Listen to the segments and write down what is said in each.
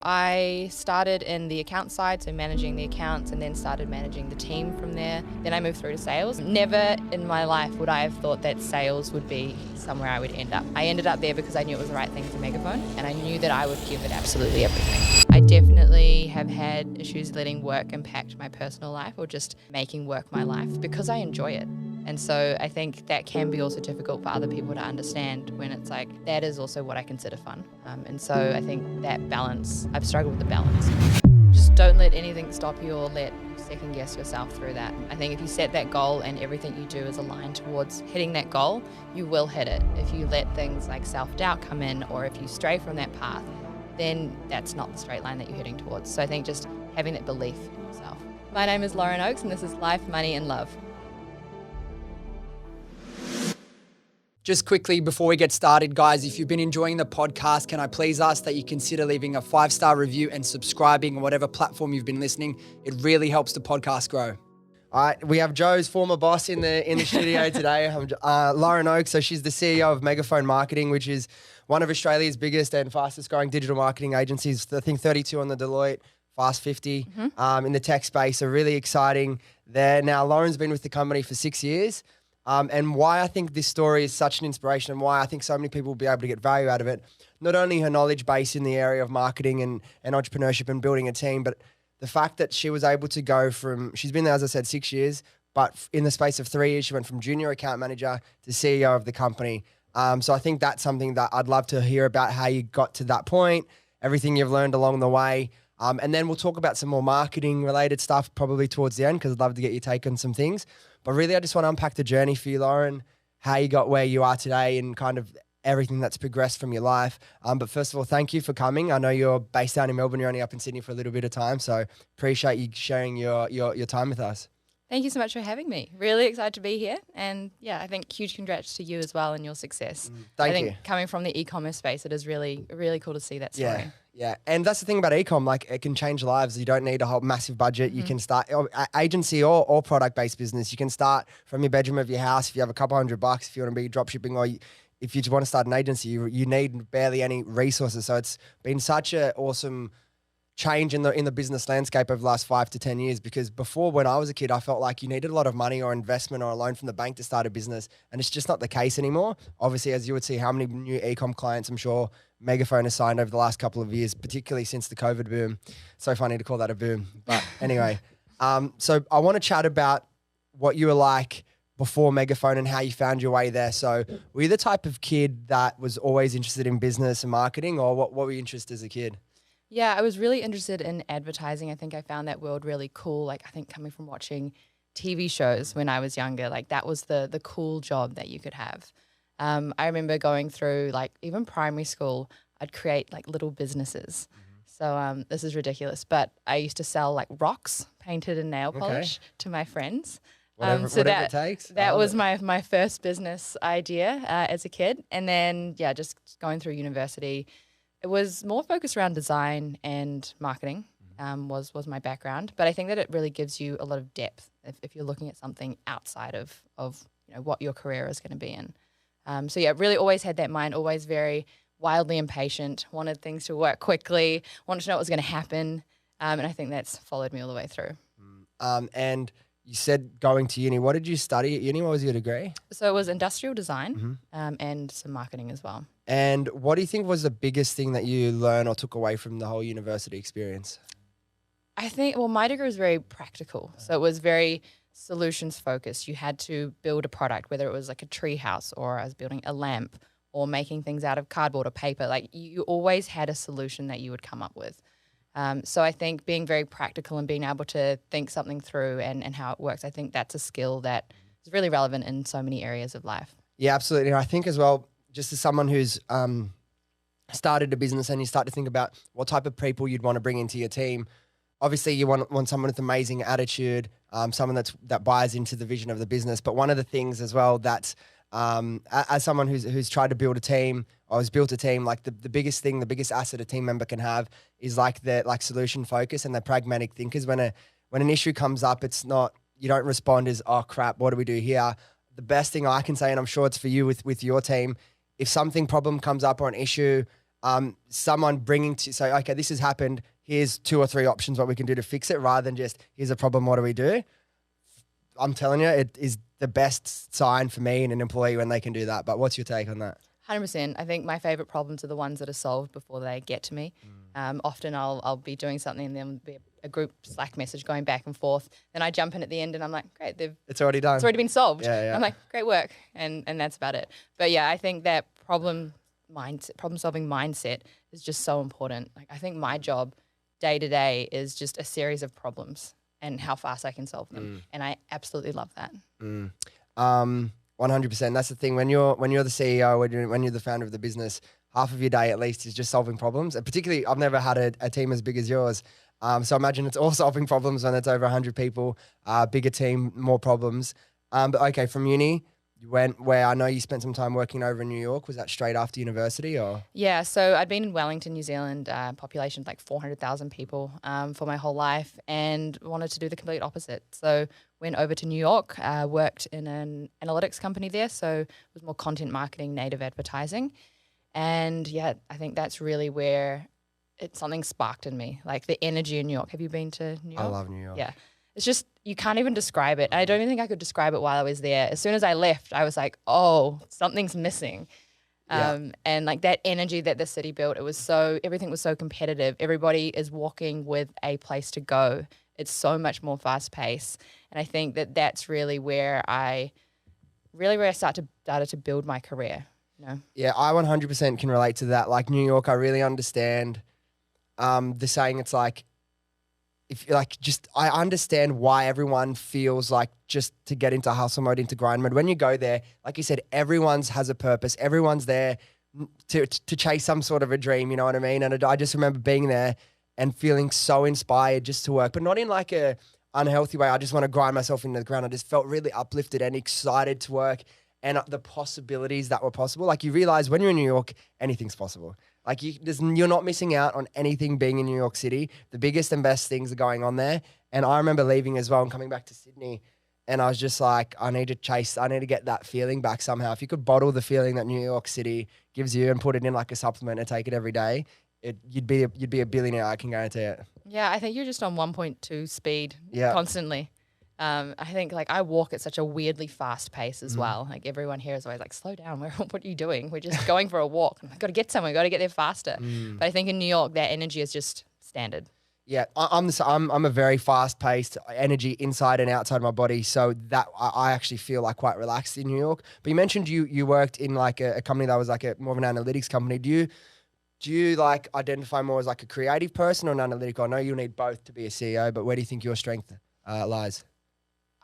I started in the account side, so managing the accounts, and then started managing the team from there. Then I moved through to sales. Never in my life would I have thought that sales would be somewhere I would end up. I ended up there because I knew it was the right thing for Megaphone, and I knew that I would give it absolutely everything. I definitely have had issues letting work impact my personal life or just making work my life because I enjoy it. And so I think that can be also difficult for other people to understand when it's like, that is also what I consider fun. And so I think that balance, I've struggled with the balance. Just don't let anything stop you or let second guess yourself through that. I think if you set that goal and everything you do is aligned towards hitting that goal, you will hit it. If you let things like self-doubt come in or if you stray from that path, then that's not the straight line that you're heading towards. So I think just having that belief in yourself. My name is Lauren Oakes and this is Life, Money and Love. Just quickly before we get started, guys, if you've been enjoying the podcast, can I please ask that you consider leaving a 5-star review and subscribing on whatever platform you've been listening? It really helps the podcast grow. All right, we have Joe's former boss in the studio today, Lauren Oakes. So she's the CEO of Megaphone Marketing, which is one of Australia's biggest and fastest growing digital marketing agencies. I think 32 on the Deloitte Fast 50 in the tech space. So really exciting there. Now, Lauren's been with the company for 6 years. And why I think this story is such an inspiration and why I think so many people will be able to get value out of it, not only her knowledge base in the area of marketing and entrepreneurship and building a team, but the fact that she was able to go from, she's been there, as I said, 6 years, but in the space of 3 years, she went from junior account manager to CEO of the company. So I think that's something that I'd love to hear about how you got to that point, everything you've learned along the way. And then we'll talk about some more marketing related stuff probably towards the end because I'd love to get your take on some things. But really, I just want to unpack the journey for you, Lauren, how you got where you are today and kind of everything that's progressed from your life. But first of all, thank you for coming. I know you're based down in Melbourne. You're only up in Sydney for a little bit of time. So appreciate you sharing your time with us. Thank you so much for having me. Really excited to be here. And yeah, I think huge congrats to you as well and your success. Thank I think you. Coming from the e-commerce space, it is really, really cool to see that story. Yeah. And that's the thing about e-com, like it can change lives. You don't need a whole massive budget. You can start agency or product-based business. You can start from your bedroom of your house. If you have a couple $100 if you want to be drop shipping or if you just want to start an agency, you need barely any resources. So it's been such an awesome change in the business landscape over the last 5 to 10 years, because before when I was a kid, I felt like you needed a lot of money or investment or a loan from the bank to start a business. And it's just not the case anymore. Obviously, as you would see, how many new e-com clients I'm sure Megaphone has signed over the last couple of years, particularly since the COVID boom. So funny to call that a boom. But anyway, so I want to chat about what you were like before Megaphone and how you found your way there. So were you the type of kid that was always interested in business and marketing, or what were you interested as a kid? Yeah, I was really interested in advertising. I think I found that world really cool. Like I think coming from watching TV shows when I was younger, like that was the cool job that you could have. I remember going through like even primary school, I'd create like little businesses. So this is ridiculous, but I used to sell like rocks painted in nail polish to my friends. Whatever it takes. That was my first business idea as a kid. And then, yeah, just going through university, it was more focused around design and marketing was my background. But I think that it really gives you a lot of depth if you're looking at something outside of what your career is going to be in. So, yeah, really always had that mind, always very wildly impatient, wanted things to work quickly, wanted to know what was going to happen. And I think that's followed me all the way through. And you said going to uni. What did you study at uni? What was your degree? So it was industrial design and some marketing as well. And what do you think was the biggest thing that you learned or took away from the whole university experience? I think, well, my degree was very practical. So it was very solutions focused. You had to build a product, whether it was like a tree house or I was building a lamp or making things out of cardboard or paper. Like you always had a solution that you would come up with. So I think being very practical and being able to think something through and how it works, I think that's a skill that is really relevant in so many areas of life. Yeah, absolutely. And I think as well, just as someone who's started a business and you start to think about what type of people you'd want to bring into your team, obviously you want someone with amazing attitude, someone that buys into the vision of the business. But one of the things as well that's as someone who's tried to build a team or has built a team, like the biggest thing, the biggest asset a team member can have is like the solution focus and the pragmatic thinkers. When an issue comes up, it's not, you don't respond as, oh crap, what do we do here? The best thing I can say, and I'm sure it's for you with your team, if something problem comes up or an issue someone bringing to say, okay, this has happened. Here's 2 or 3 options what we can do to fix it, rather than just here's a problem. What do we do? I'm telling you, it is the best sign for me and an employee when they can do that. But what's your take on that? 100%. I think my favorite problems are the ones that are solved before they get to me. Often I'll be doing something and there'll be a group Slack message going back and forth. Then I jump in at the end and I'm like, great, It's already done. it's already been solved. Yeah. I'm like, great work. And that's about it. But yeah, I think that problem solving mindset is just so important. Like I think my job day to day is just a series of problems and how fast I can solve them. And I absolutely love that. 100%. That's the thing. When you're the CEO, when you're the founder of the business, half of your day at least is just solving problems. And particularly, I've never had a team as big as yours. So imagine it's all solving problems when it's over 100 people, bigger team, more problems. But okay, from uni, you went where I know you spent some time working over in New York. Was that straight after university or? Yeah, so I'd been in Wellington, New Zealand, population of like 400,000 people for my whole life and wanted to do the complete opposite. So went over to New York, worked in an analytics company there. So it was more content marketing, native advertising. And yeah, I think that's really where something sparked in me, like the energy in New York. Have you been to New York? I love New York. Yeah. It's just, you can't even describe it. I don't even think I could describe it while I was there. As soon as I left, I was like, oh, something's missing. And like that energy that the city built, everything was so competitive. Everybody is walking with a place to go. It's so much more fast paced. And I think that that's really where I started to build my career. You know? Yeah, I 100% can relate to that. Like New York, I really understand the saying. It's like, I understand why everyone feels like just to get into hustle mode, into grind mode. When you go there, like you said, everyone's has a purpose. Everyone's there to chase some sort of a dream, you know what I mean? And I just remember being there and feeling so inspired just to work, but not in like a unhealthy way. I just want to grind myself into the ground. I just felt really uplifted and excited to work and the possibilities that were possible. Like you realize when you're in New York, anything's possible. Like you're not missing out on anything being in New York City. The biggest and best things are going on there. And I remember leaving as well and coming back to Sydney. And I was just like, I need to get that feeling back somehow. If you could bottle the feeling that New York City gives you and put it in like a supplement and take it every day, you'd be a billionaire, I can guarantee it. Yeah, I think you're just on 1.2 speed constantly. I think like I walk at such a weirdly fast pace as well. Like everyone here is always like, slow down. What are you doing? We're just going for a walk. I've got to get somewhere. Got to get there faster. But I think in New York, that energy is just standard. Yeah, I'm a very fast paced energy inside and outside my body. So that I actually feel like quite relaxed in New York. But you mentioned you worked in like a company that was like more of an analytics company. Do you like identify more as like a creative person or an analytical? I know you need both to be a CEO, but where do you think your strength lies?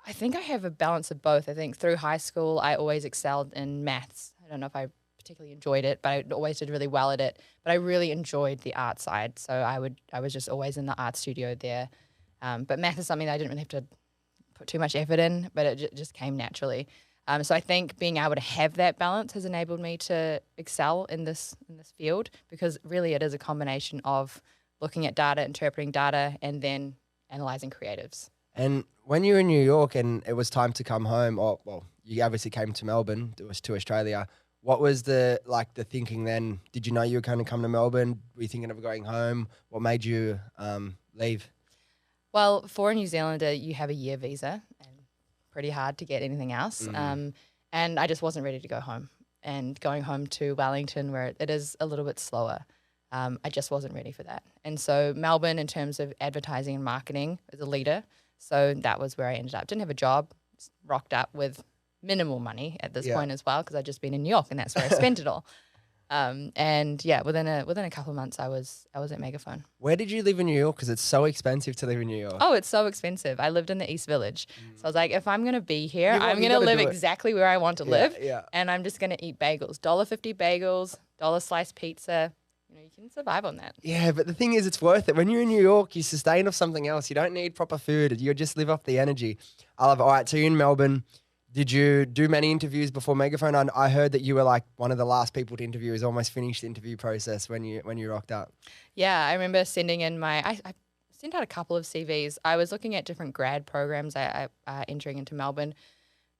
I think I have a balance of both. I think through high school, I always excelled in maths. I don't know if I particularly enjoyed it, but I always did really well at it. But I really enjoyed the art side. So I was just always in the art studio there. But math is something that I didn't really have to put too much effort in, but it just came naturally. So I think being able to have that balance has enabled me to excel in this field, because really it is a combination of looking at data, interpreting data, and then analyzing creatives. And when you were in New York and it was time to come home, you obviously came to Melbourne, to Australia. What was the thinking then? Did you know you were going to come to Melbourne? Were you thinking of going home? What made you leave? Well, for a New Zealander, you have a year visa, and pretty hard to get anything else. And I just wasn't ready to go home. And going home to Wellington, where it is a little bit slower, I just wasn't ready for that. And so Melbourne, in terms of advertising and marketing, is a leader. So that was where I ended up. Didn't have a job, rocked up with minimal money at this point as well, because I'd just been in New York and that's where I spent it all. And yeah, within a couple of months, I was at Megaphone. Where did you live in New York? Because it's so expensive to live in New York. Oh, it's so expensive. I lived in the East Village. So I was like, if I'm going to be here, I'm going to live exactly where I want to live. Yeah. And I'm just going to eat bagels. $1.50 bagels, $1 sliced pizza. You can survive on that. Yeah, but the thing is, it's worth it. When you're in New York, you sustain off something else. You don't need proper food. You just live off the energy. I love it. All right, so you're in Melbourne. Did you do many interviews before Megaphone? I heard that you were like one of the last people to interview. Is almost finished the interview process when you rocked up. Yeah, I remember sending in I sent out a couple of CVs. I was looking at different grad programs entering into Melbourne.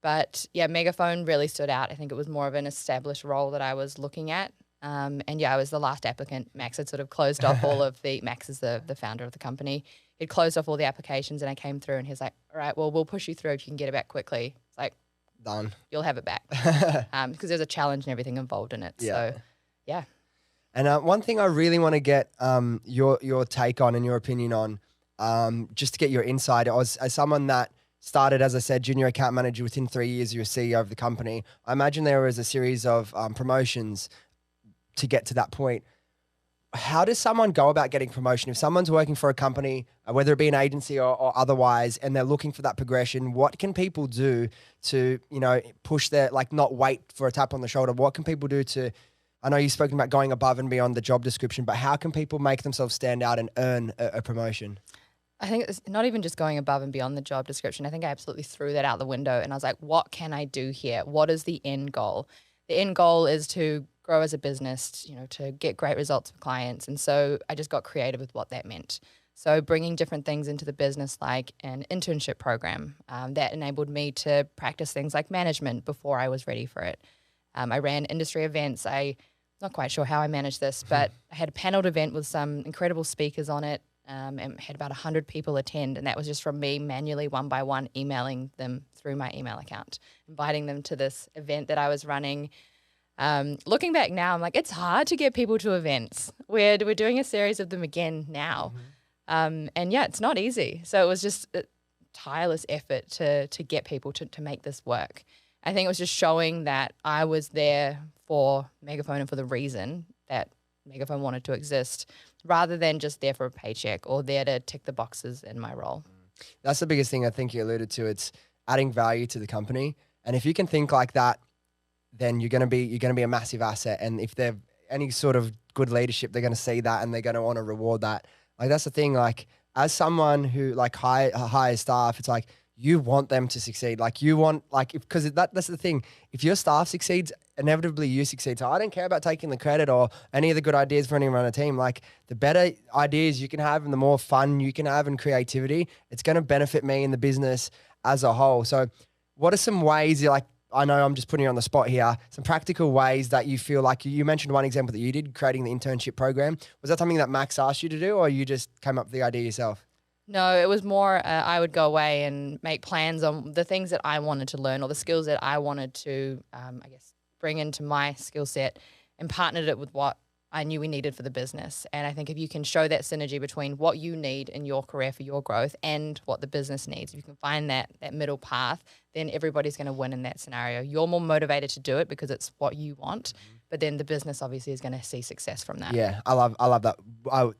But yeah, Megaphone really stood out. I think it was more of an established role that I was looking at. And yeah, I was the last applicant. Max had sort of closed off all of Max is the founder of the company. He'd closed off all the applications and I came through and he's like, all right, well, we'll push you through if you can get it back quickly. It's like, Done. you'll have it back. Because there's a challenge and everything involved in it. Yeah. So, yeah. And one thing I really want to get your take on and your opinion on, just to get your insight, as someone that started, as I said, junior account manager, within 3 years you were CEO of the company. I imagine there was a series of promotions to get to that point. How does someone go about getting promotion? If someone's working for a company, whether it be an agency or otherwise, and they're looking for that progression, what can people do to, push their, not wait for a tap on the shoulder? What can people do to, I know you've spoken about going above and beyond the job description, but how can people make themselves stand out and earn a promotion? I think it's not even just going above and beyond the job description. I think I absolutely threw that out the window and I was like, what can I do here? What is the end goal? The end goal is to grow as a business, to get great results for clients. And so I just got creative with what that meant. So bringing different things into the business, like an internship program, that enabled me to practice things like management before I was ready for it. I ran industry events. I'm not quite sure how I managed this, but I had a paneled event with some incredible speakers on it. And had about 100 people attend, and that was just from me manually, one by one, emailing them through my email account, inviting them to this event that I was running. Looking back now, I'm like, it's hard to get people to events. We're doing a series of them again now. And yeah, it's not easy. So it was just a tireless effort to get people to make this work. I think it was just showing that I was there for Megaphone and for the reason that Megaphone wanted to exist, rather than just there for a paycheck or there to tick the boxes in my role. That's the biggest thing I think you alluded to. It's adding value to the company. And if you can think like that, then you're gonna be a massive asset. And if they've any sort of good leadership, they're gonna see that and they're gonna want to reward that. Like that's the thing. Like as someone who hires staff, it's like you want them to succeed. Like you want because that's the thing. If your staff succeeds, inevitably you succeed. So I don't care about taking the credit or any of the good ideas for anyone on a team. Like the better ideas you can have and the more fun you can have and creativity, it's going to benefit me and the business as a whole. So what are some ways I know I'm just putting you on the spot here, some practical ways that you feel like you mentioned one example that you did, creating the internship program. Was that something that Max asked you to do or you just came up with the idea yourself? No, it was more I would go away and make plans on the things that I wanted to learn or the skills that I wanted to, bring into my skill set and partnered it with what I knew we needed for the business. And I think if you can show that synergy between what you need in your career for your growth and what the business needs, if you can find that middle path, then everybody's going to win in that scenario. You're more motivated to do it because it's what you want, but then the business obviously is going to see success from that. Yeah, I love that.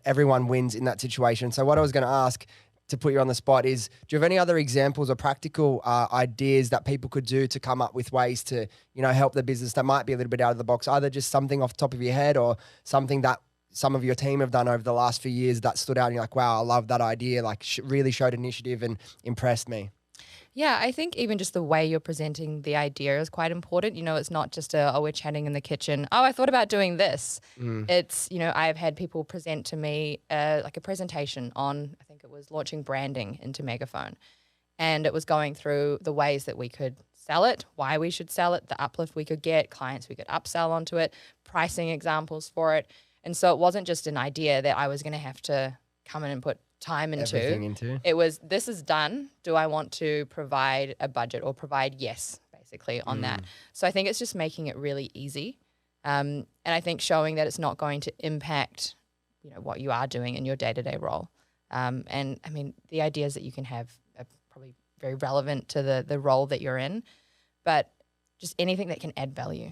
Everyone wins in that situation. So what I was going to ask to put you on the spot is, do you have any other examples or practical ideas that people could do to come up with ways to, help their business that might be a little bit out of the box, either just something off the top of your head or something that some of your team have done over the last few years that stood out and you're like, wow, I love that idea, really showed initiative and impressed me? Yeah, I think even just the way you're presenting the idea is quite important. It's not just we're chatting in the kitchen. Oh, I thought about doing this. It's, I've had people present to me like a presentation on, I think it was launching branding into Megaphone. And it was going through the ways that we could sell it, why we should sell it, the uplift we could get, clients we could upsell onto it, pricing examples for it. And so it wasn't just an idea that I was going to have to come in and put time into. It was, this is done. Do I want to provide a budget or provide yes, basically on that? So I think it's just making it really easy. And I think showing that it's not going to impact, what you are doing in your day-to-day role. And I mean, the ideas that you can have are probably very relevant to the role that you're in, but just anything that can add value,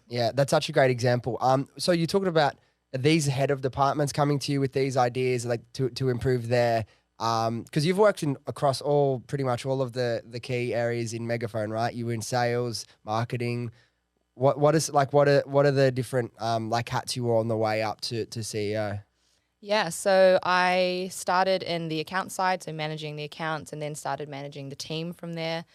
Yeah, that's such a great example. So you're talking about these head of departments coming to you with these ideas to improve their, because you've worked across pretty much all of the key areas in Megaphone, right? You were in sales, marketing. What are the different hats you wore on the way up to CEO? Yeah, so I started in the account side, so managing the accounts, and then started managing the team from there.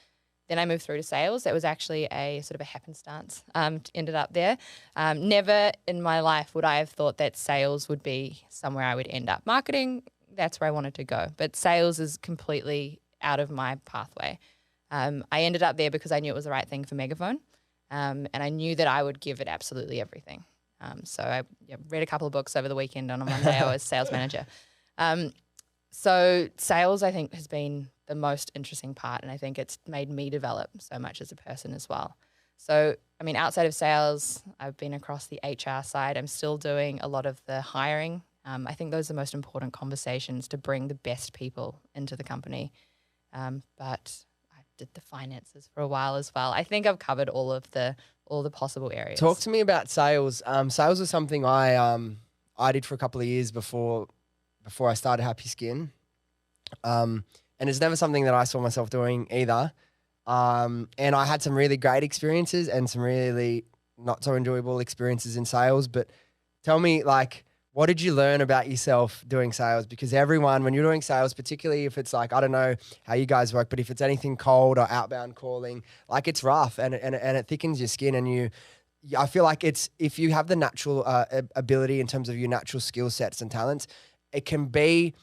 Then I moved through to sales. That was actually a sort of a happenstance. Ended up there. Never in my life would I have thought that sales would be somewhere I would end up. Marketing, that's where I wanted to go. But sales is completely out of my pathway. I ended up there because I knew it was the right thing for Megaphone. And I knew that I would give it absolutely everything. So I read a couple of books over the weekend. On a Monday, I was sales manager. So sales, I think, has been the most interesting part, and I think it's made me develop so much as a person as well. So, I mean, outside of sales, I've been across the HR side. I'm still doing a lot of the hiring. I think those are the most important conversations to bring the best people into the company. But I did the finances for a while as well. I think I've covered all the possible areas. Talk to me about sales. Sales was something I did for a couple of years before I started Happy Skin. And it's never something that I saw myself doing either. And I had some really great experiences and some really not so enjoyable experiences in sales. But tell me, like, what did you learn about yourself doing sales? Because everyone, when you're doing sales, particularly if it's like, I don't know how you guys work, but if it's anything cold or outbound calling, like it's rough and it thickens your skin. And I feel like if you have the natural ability in terms of your natural skill sets and talents, it can be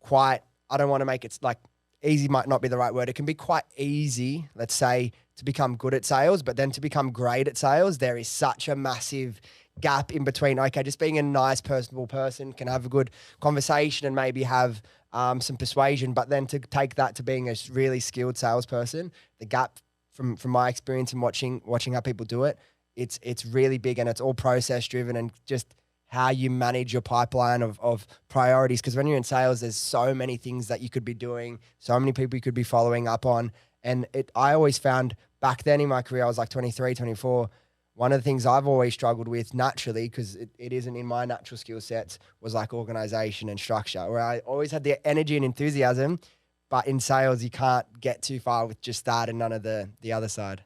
quite, I don't want to make it like easy might not be the right word. It can be quite easy, let's say, to become good at sales, but then to become great at sales, there is such a massive gap in between. Okay, just being a nice, personable person can have a good conversation and maybe have some persuasion, but then to take that to being a really skilled salesperson, the gap from my experience and watching how people do it, it's really big, and it's all process driven and just how you manage your pipeline of priorities. Because when you're in sales, there's so many things that you could be doing, so many people you could be following up on. And I always found back then in my career, I was like 23, 24, one of the things I've always struggled with naturally, because it isn't in my natural skill sets, was like organization and structure, where I always had the energy and enthusiasm, but in sales, you can't get too far with just that and none of the other side.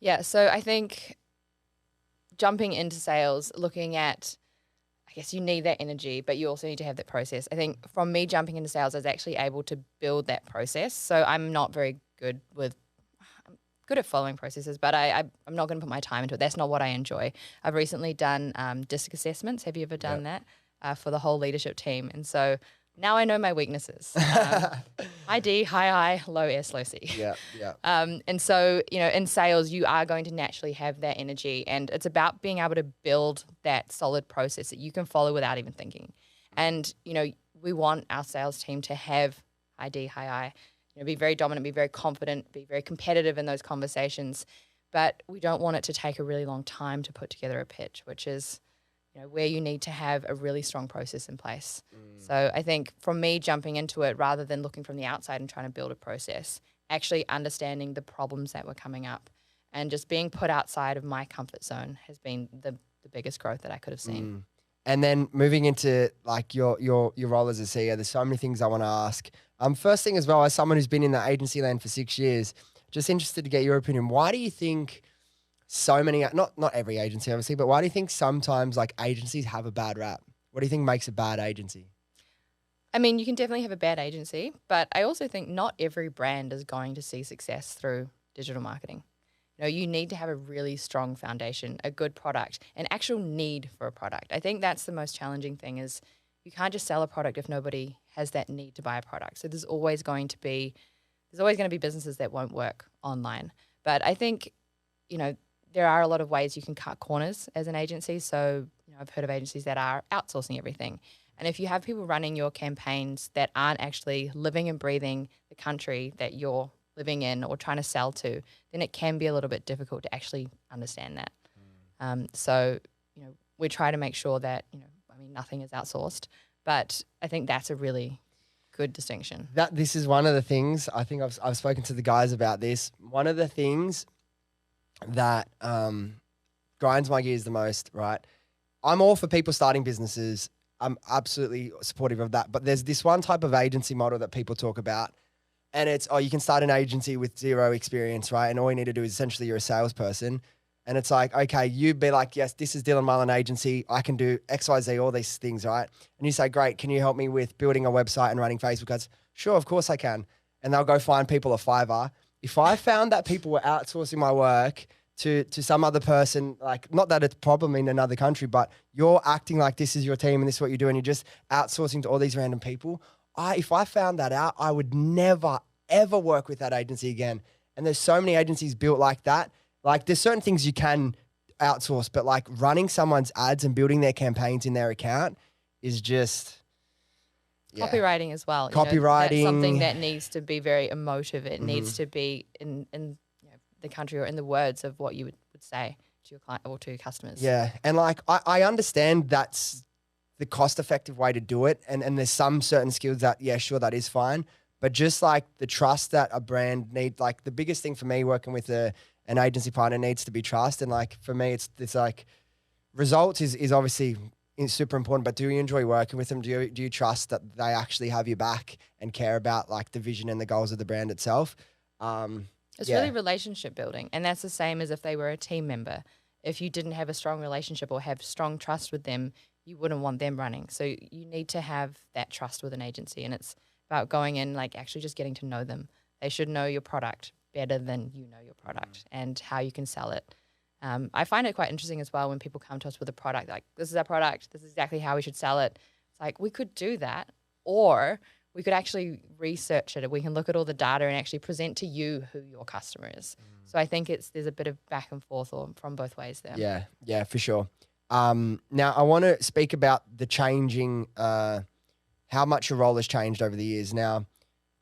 Yeah, so I think jumping into sales, looking at, I guess you need that energy, but you also need to have that process. I think from me jumping into sales, I was actually able to build that process. So I'm not very good at following processes, but I'm not going to put my time into it. That's not what I enjoy. I've recently done DISC assessments. Have you ever done that for the whole leadership team? And so now I know my weaknesses. High D, high I, low S, low C. Yeah. And so, in sales, you are going to naturally have that energy, and it's about being able to build that solid process that you can follow without even thinking. And, we want our sales team to have high D, high I, be very dominant, be very confident, be very competitive in those conversations. But we don't want it to take a really long time to put together a pitch, which is, where you need to have a really strong process in place. So I think from me jumping into it, rather than looking from the outside and trying to build a process, actually understanding the problems that were coming up and just being put outside of my comfort zone has been the biggest growth that I could have seen. And then moving into like your role as a CEO, there's so many things I want to ask. First thing as well, as someone who's been in the agency land for 6 years, just interested to get your opinion. Why do you think so many, not every agency obviously, but why do you think sometimes like agencies have a bad rap? What do you think makes a bad agency? I mean, you can definitely have a bad agency, but I also think not every brand is going to see success through digital marketing. You need to have a really strong foundation, a good product, an actual need for a product. I think that's the most challenging thing is you can't just sell a product if nobody has that need to buy a product. So there's always going to be businesses that won't work online. But I think, there are a lot of ways you can cut corners as an agency. So, I've heard of agencies that are outsourcing everything. And if you have people running your campaigns that aren't actually living and breathing the country that you're living in or trying to sell to, then it can be a little bit difficult to actually understand that. So, we try to make sure that, nothing is outsourced, but I think that's a really good distinction. This is one of the things, I think I've spoken to the guys about this. One of the things that grinds my gears the most, right? I'm all for people starting businesses. I'm absolutely supportive of that. But there's this one type of agency model that people talk about, and it's, you can start an agency with zero experience, right? And all you need to do is essentially you're a salesperson. And it's like, okay, you'd be like, yes, this is Dylan Mullan Agency. I can do X, Y, Z, all these things, right? And you say, great, can you help me with building a website and running Facebook ads? Sure, of course I can. And they'll go find people a Fiverr. If I found that people were outsourcing my work to some other person, like, not that it's a problem in another country, but you're acting like this is your team and this is what you do, and you're just outsourcing to all these random people. If I found that out, I would never, ever work with that agency again. And there's so many agencies built like that. Like, there's certain things you can outsource, but like running someone's ads and building their campaigns in their account is just Copywriting as well. Copywriting. That's something that needs to be very emotive. It needs to be in the country or in the words of what you would say to your client or to your customers. Yeah. And like, I understand that's the cost effective way to do it. And there's some certain skills that, yeah, sure, that is fine. But just like the trust that a brand needs, like the biggest thing for me working with an agency partner needs to be trust. And like, for me, it's like results is obviously super important, but do you enjoy working with them? Do you trust that they actually have your back and care about like the vision and the goals of the brand itself? It's really relationship building. And that's the same as if they were a team member. If you didn't have a strong relationship or have strong trust with them, you wouldn't want them running. So you need to have that trust with an agency, and it's about going in, like actually just getting to know them. They should know your product better than you know your product and how you can sell it. I find it quite interesting as well when people come to us with a product, like this is our product, this is exactly how we should sell it. It's like, we could do that, or we could actually research it. We can look at all the data and actually present to you who your customer is. So I think there's a bit of back and forth or from both ways there. Yeah, for sure. Now I want to speak about the changing, how much your role has changed over the years. Now,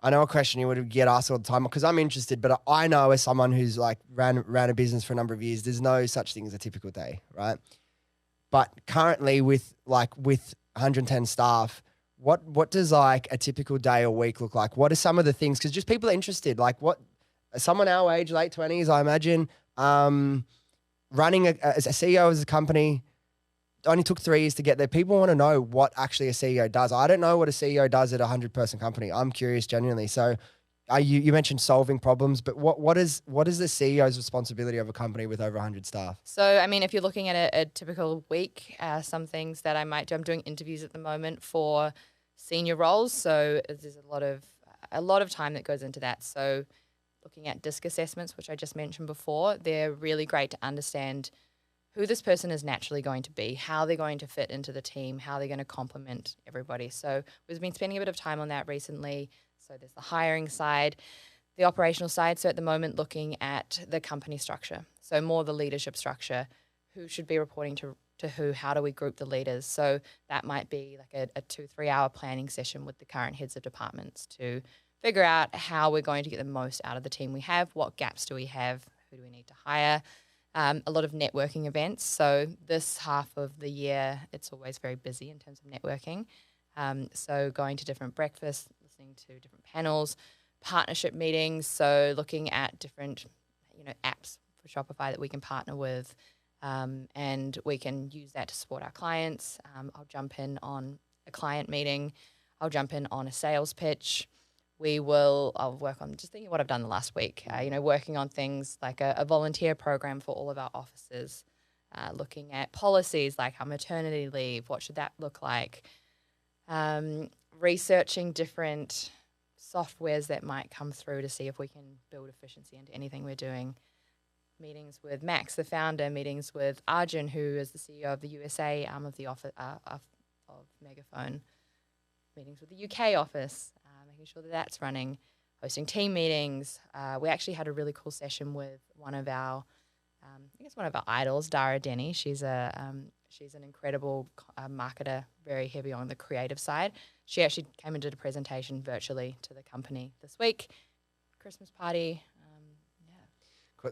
I know a question you would get asked all the time because I'm interested, but I know as someone who's like ran a business for a number of years, there's no such thing as a typical day, right? But currently with 110 staff, what does like a typical day or week look like? What are some of the things? Because just people are interested, like what someone our age, late 20s, I imagine, running as a CEO of a company, only took 3 years to get there. People want to know what actually a CEO does. I don't know what a CEO does at a 100-person company. I'm curious genuinely. So you mentioned solving problems, but what is the CEO's responsibility of a company with over 100 staff? So, I mean, if you're looking at a typical week, some things that I might do, I'm doing interviews at the moment for senior roles. So there's a lot of time that goes into that. So looking at DISC assessments, which I just mentioned before, they're really great to understand who this person is naturally going to be, how they're going to fit into the team, how they're going to complement everybody. So we've been spending a bit of time on that recently. So there's the hiring side, the operational side. So at the moment, looking at the company structure. So more the leadership structure, who should be reporting to who, how do we group the leaders? So that might be like a 2-3 hour planning session with the current heads of departments to figure out how we're going to get the most out of the team we have, what gaps do we have, who do we need to hire. A lot of networking events. So this half of the year, it's always very busy in terms of networking. So going to different breakfasts, listening to different panels, partnership meetings. So looking at different, apps for Shopify that we can partner with, and we can use that to support our clients. I'll jump in on a client meeting. I'll jump in on a sales pitch. I'll work on just thinking what I've done the last week, working on things like a volunteer program for all of our offices, looking at policies like our maternity leave, what should that look like, researching different softwares that might come through to see if we can build efficiency into anything we're doing, meetings with Max, the founder, meetings with Arjun, who is the CEO of the USA arm of the office of Megaphone, meetings with the UK office, making sure that that's running, hosting team meetings. We actually had a really cool session with one of our idols, Dara Denny. She's an incredible marketer, very heavy on the creative side. She actually came and did a presentation virtually to the company this week. Christmas party,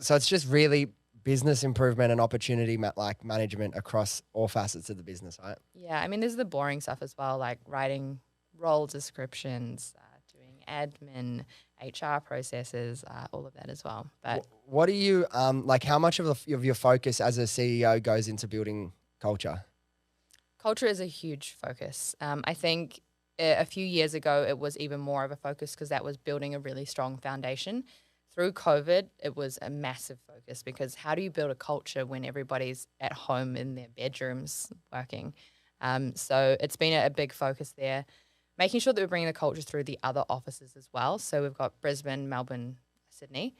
So it's just really business improvement and opportunity management across all facets of the business, right? Yeah, I mean, there's the boring stuff as well, like writing role descriptions, doing admin, HR processes, all of that as well. But what do you how much of your focus as a CEO goes into building culture? Culture is a huge focus. I think a few years ago it was even more of a focus because that was building a really strong foundation. Through COVID, it was a massive focus because how do you build a culture when everybody's at home in their bedrooms working? So it's been a big focus there. Making sure that we're bringing the culture through the other offices as well. So we've got Brisbane, Melbourne, Sydney,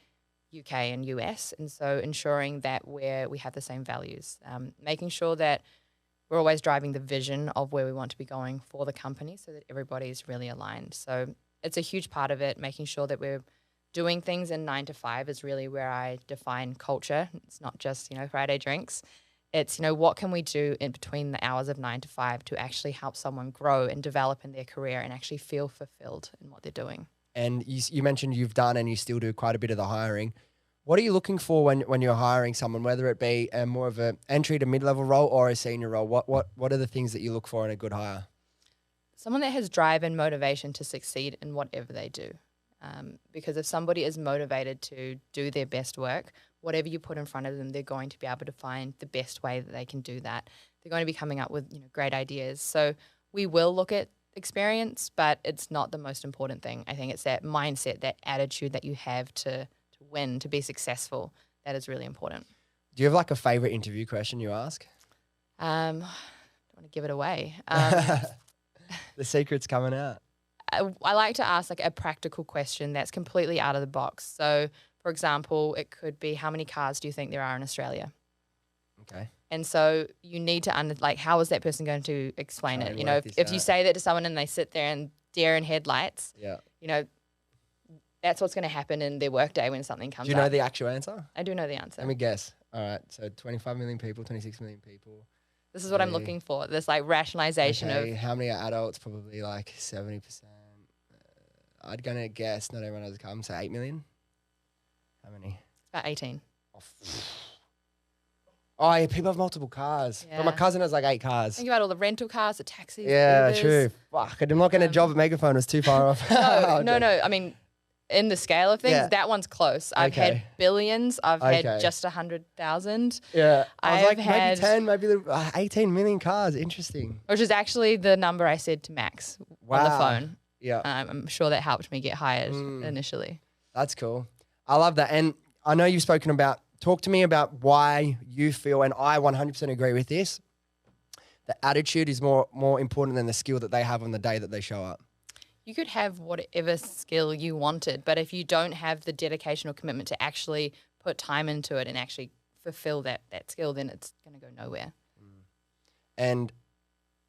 UK and US. And so ensuring that we have the same values. Making sure that we're always driving the vision of where we want to be going for the company so that everybody's really aligned. So it's a huge part of it, making sure that we're doing things in 9 to 5 is really where I define culture. It's not just, Friday drinks. It's, what can we do in between the hours of 9 to 5 to actually help someone grow and develop in their career and actually feel fulfilled in what they're doing. And you mentioned you've done and you still do quite a bit of the hiring. What are you looking for when you're hiring someone, whether it be more of an entry to mid-level role or a senior role? What are the things that you look for in a good hire? Someone that has drive and motivation to succeed in whatever they do. Because if somebody is motivated to do their best work, whatever you put in front of them, they're going to be able to find the best way that they can do that. They're going to be coming up with great ideas. So we will look at experience, but it's not the most important thing. I think it's that mindset, that attitude that you have to win, to be successful. That is really important. Do you have like a favorite interview question you ask? I don't want to give it away. The secret's coming out. I like to ask like a practical question that's completely out of the box. So, for example, it could be, how many cars do you think there are in Australia? Okay. And so you need to how is that person going to explain it? If you say that to someone and they sit there and deer in headlights, that's what's going to happen in their workday when something comes up. Do you know the actual answer? I do know the answer. Let me guess. All right. So 25 million people, 26 million people. This is what I'm looking for. This like rationalization of how many are adults? Probably like 70%. I'd gonna guess not everyone has a car. So 8 million. How many? about 18. Oh, yeah, people have multiple cars. Yeah. But my cousin has like 8 cars. Think about all the rental cars, the taxis. Yeah, Ubers. true. Fuck, I'm not getting a job at Megaphone. It was too far off. No. I mean, in the scale of things, that one's close. I've had billions. I've had just 100,000. Yeah. I was I've like had, maybe 10, maybe 18 million cars. Interesting. which is actually the number I said to Max on the phone. Yeah. I'm sure that helped me get hired initially. That's cool. I love that. And I know you've spoken about, talk to me about why you feel, and I 100% agree with this, the attitude is more important than the skill that they have on the day that they show up. You could have whatever skill you wanted, but if you don't have the dedication or commitment to actually put time into it and actually fulfill that skill, then it's going to go nowhere. And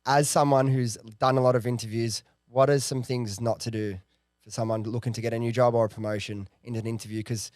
as someone who's done a lot of interviews, what are some things not to do for someone looking to get a new job or a promotion in an interview? Because,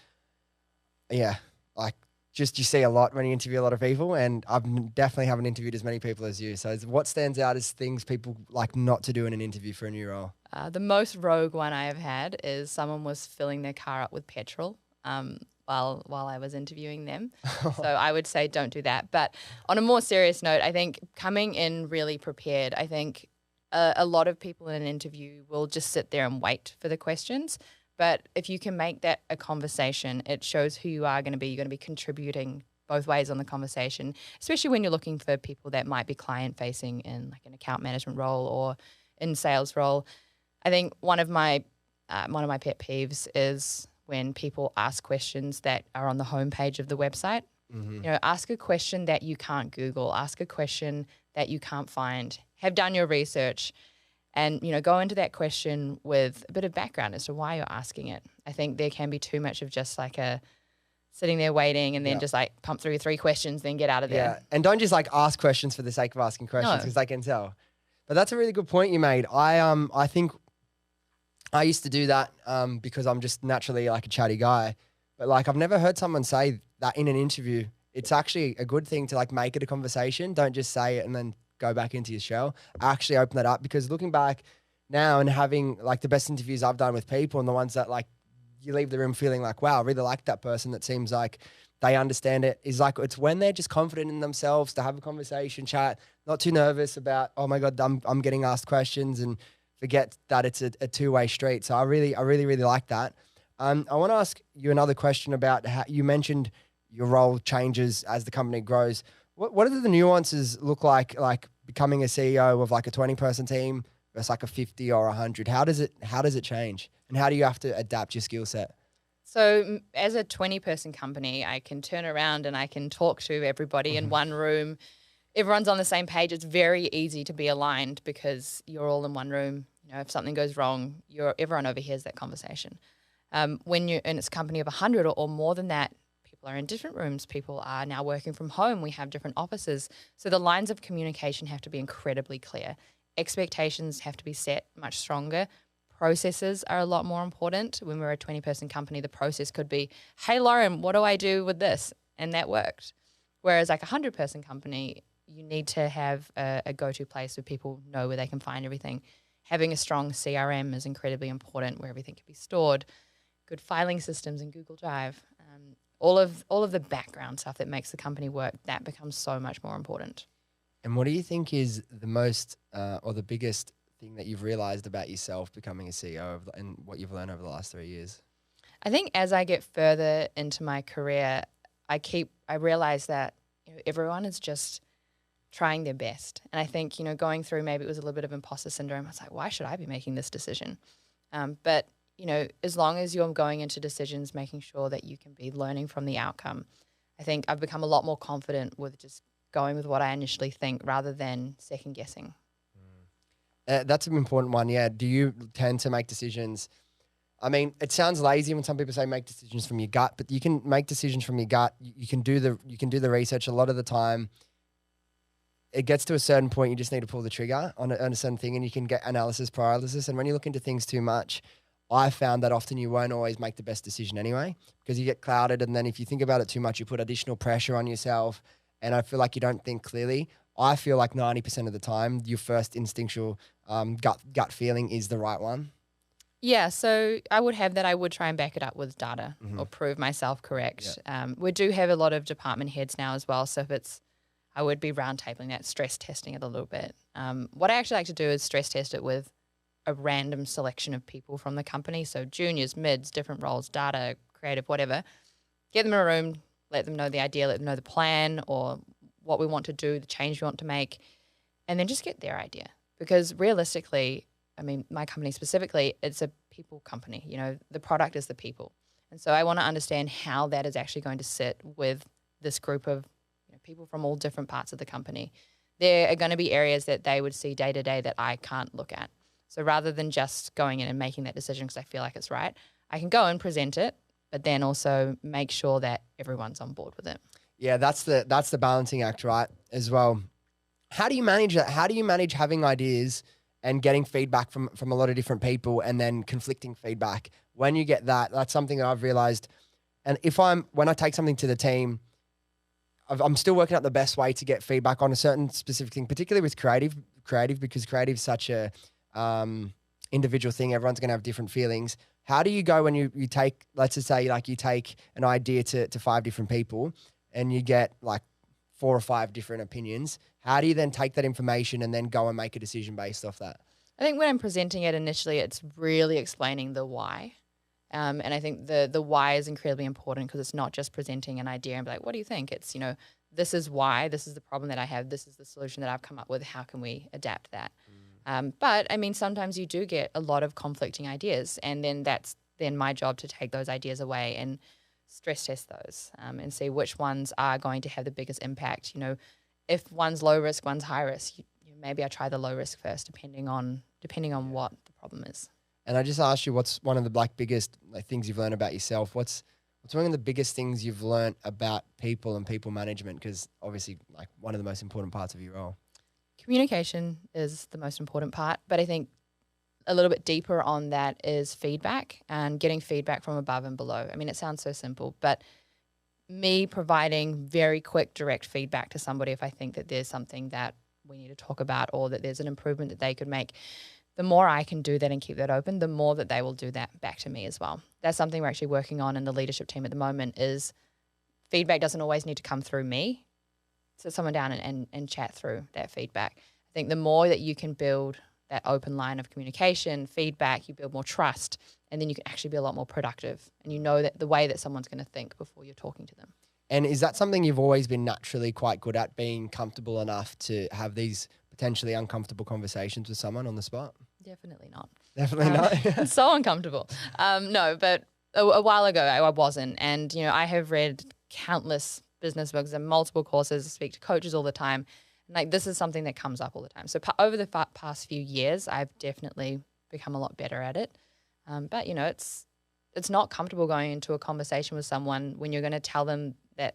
you see a lot when you interview a lot of people, and I definitely haven't interviewed as many people as you. So what stands out as things people like not to do in an interview for a new role? The most rogue one I have had is someone was filling their car up with petrol while I was interviewing them. So I would say don't do that. But on a more serious note, I think coming in really prepared, I think a lot of people in an interview will just sit there and wait for the questions. But if you can make that a conversation, it shows who you are going to be. You're going to be contributing both ways on the conversation, especially when you're looking for people that might be client-facing in like an account management role or in sales role. I think one of my pet peeves is when people ask questions that are on the homepage of the website. Mm-hmm. Ask a question that you can't Google. Ask a question that you can't find. Have done your research. And, go into that question with a bit of background as to why you're asking it. I think there can be too much of just like sitting there waiting and then just like pump through 3 questions, then get out of there. Yeah, and don't just like ask questions for the sake of asking questions because they can tell. But that's a really good point you made. I think I used to do that because I'm just naturally like a chatty guy. But like I've never heard someone say that in an interview. It's actually a good thing to like make it a conversation. Don't just say it and then go back into your shell. Actually open that up, because looking back now and having like the best interviews I've done with people and the ones that like you leave the room feeling like, wow, I really like that person, that seems like they understand it, is like it's when they're just confident in themselves to have a conversation, chat, not too nervous about, oh my God, I'm getting asked questions, and forget that it's a two-way street. So I really like that. I want to ask you another question about how you mentioned your role changes as the company grows. What do the nuances look like becoming a CEO of like a 20-person team versus like a 50 or 100? How does it change? And how do you have to adapt your skill set? So as a 20-person company, I can turn around and I can talk to everybody in one room. Everyone's on the same page. It's very easy to be aligned because you're all in one room. If something goes wrong, everyone overhears that conversation. When you're in a company of 100 or more than that, people are in different rooms. People are now working from home. We have different offices. So the lines of communication have to be incredibly clear. Expectations have to be set much stronger. processes are a lot more important. When we're a 20-person company, the process could be, hey, Lauren, what do I do with this? And that worked. Whereas like a 100-person company, you need to have a go-to place where people know where they can find everything. Having a strong CRM is incredibly important, where everything can be stored. Good filing systems in Google Drive. All of the background stuff that makes the company work, that becomes so much more important. And what do you think is the most or the biggest thing that you've realized about yourself becoming a CEO and what you've learned over the last 3 years? I think as I get further into my career, I realize that everyone is just trying their best. And I think, going through, maybe it was a little bit of imposter syndrome. I was like, why should I be making this decision? But as long as you're going into decisions, making sure that you can be learning from the outcome, I think I've become a lot more confident with just going with what I initially think rather than second guessing. That's an important one, yeah. Do you tend to make decisions? I mean, it sounds lazy when some people say make decisions from your gut, but you can make decisions from your gut. You can do the research a lot of the time. It gets to a certain point, you just need to pull the trigger on a certain thing, and you can get analysis paralysis. And when you look into things too much, I found that often you won't always make the best decision anyway, because you get clouded. And then if you think about it too much, you put additional pressure on yourself. And I feel like you don't think clearly. I feel like 90% of the time, your first instinctual gut feeling is the right one. Yeah, so I would have that. I would try and back it up with data or prove myself correct. Yeah. We do have a lot of department heads now as well. So I would be roundtabling that, stress testing it a little bit. What I actually like to do is stress test it with a random selection of people from the company. So juniors, mids, different roles, data, creative, whatever. Get them in a room, let them know the idea, let them know the plan or what we want to do, the change we want to make, and then just get their idea. Because realistically, I mean, my company specifically, it's a people company. The product is the people. And so I want to understand how that is actually going to sit with this group of people from all different parts of the company. There are going to be areas that they would see day to day that I can't look at. So rather than just going in and making that decision because I feel like it's right, I can go and present it, but then also make sure that everyone's on board with it. Yeah, that's the balancing act, right? As well. How do you manage that? How do you manage having ideas and getting feedback from a lot of different people and then conflicting feedback? When you get that, that's something that I've realized. And when I take something to the team, I'm still working out the best way to get feedback on a certain specific thing, particularly with creative, because creative is such a individual thing. Everyone's going to have different feelings. How do you go when you take, let's just say, like you take an idea to 5 different people and you get like 4 or 5 different opinions? How do you then take that information and then go and make a decision based off that? I think when I'm presenting it initially, it's really explaining the why. And I think the why is incredibly important because it's not just presenting an idea and be like, what do you think? It's, this is why, this is the problem that I have, this is the solution that I've come up with, how can we adapt that? But I mean, sometimes you do get a lot of conflicting ideas, and then that's then my job to take those ideas away and stress test those and see which ones are going to have the biggest impact. If one's low risk, one's high risk, maybe I try the low risk first, depending on what the problem is. And I just asked you, what's one of the biggest things you've learned about yourself? What's one of the biggest things you've learned about people and people management? Because obviously, one of the most important parts of your role. Communication is the most important part, but I think a little bit deeper on that is feedback and getting feedback from above and below. I mean, it sounds so simple, but me providing very quick, direct feedback to somebody if I think that there's something that we need to talk about or that there's an improvement that they could make, the more I can do that and keep that open, the more that they will do that back to me as well. That's something we're actually working on in the leadership team at the moment is feedback doesn't always need to come through me. Sit someone down and chat through that feedback. I think the more that you can build that open line of communication, feedback, you build more trust, and then you can actually be a lot more productive. And you know that the way that someone's going to think before you're talking to them. And is that something you've always been naturally quite good at, being comfortable enough to have these potentially uncomfortable conversations with someone on the spot? Definitely not. Definitely not. So uncomfortable. No, but a while ago I wasn't. And, I have read countless business books and multiple courses, speak to coaches all the time. And this is something that comes up all the time. So over the past few years, I've definitely become a lot better at it. But, it's not comfortable going into a conversation with someone when you're going to tell them that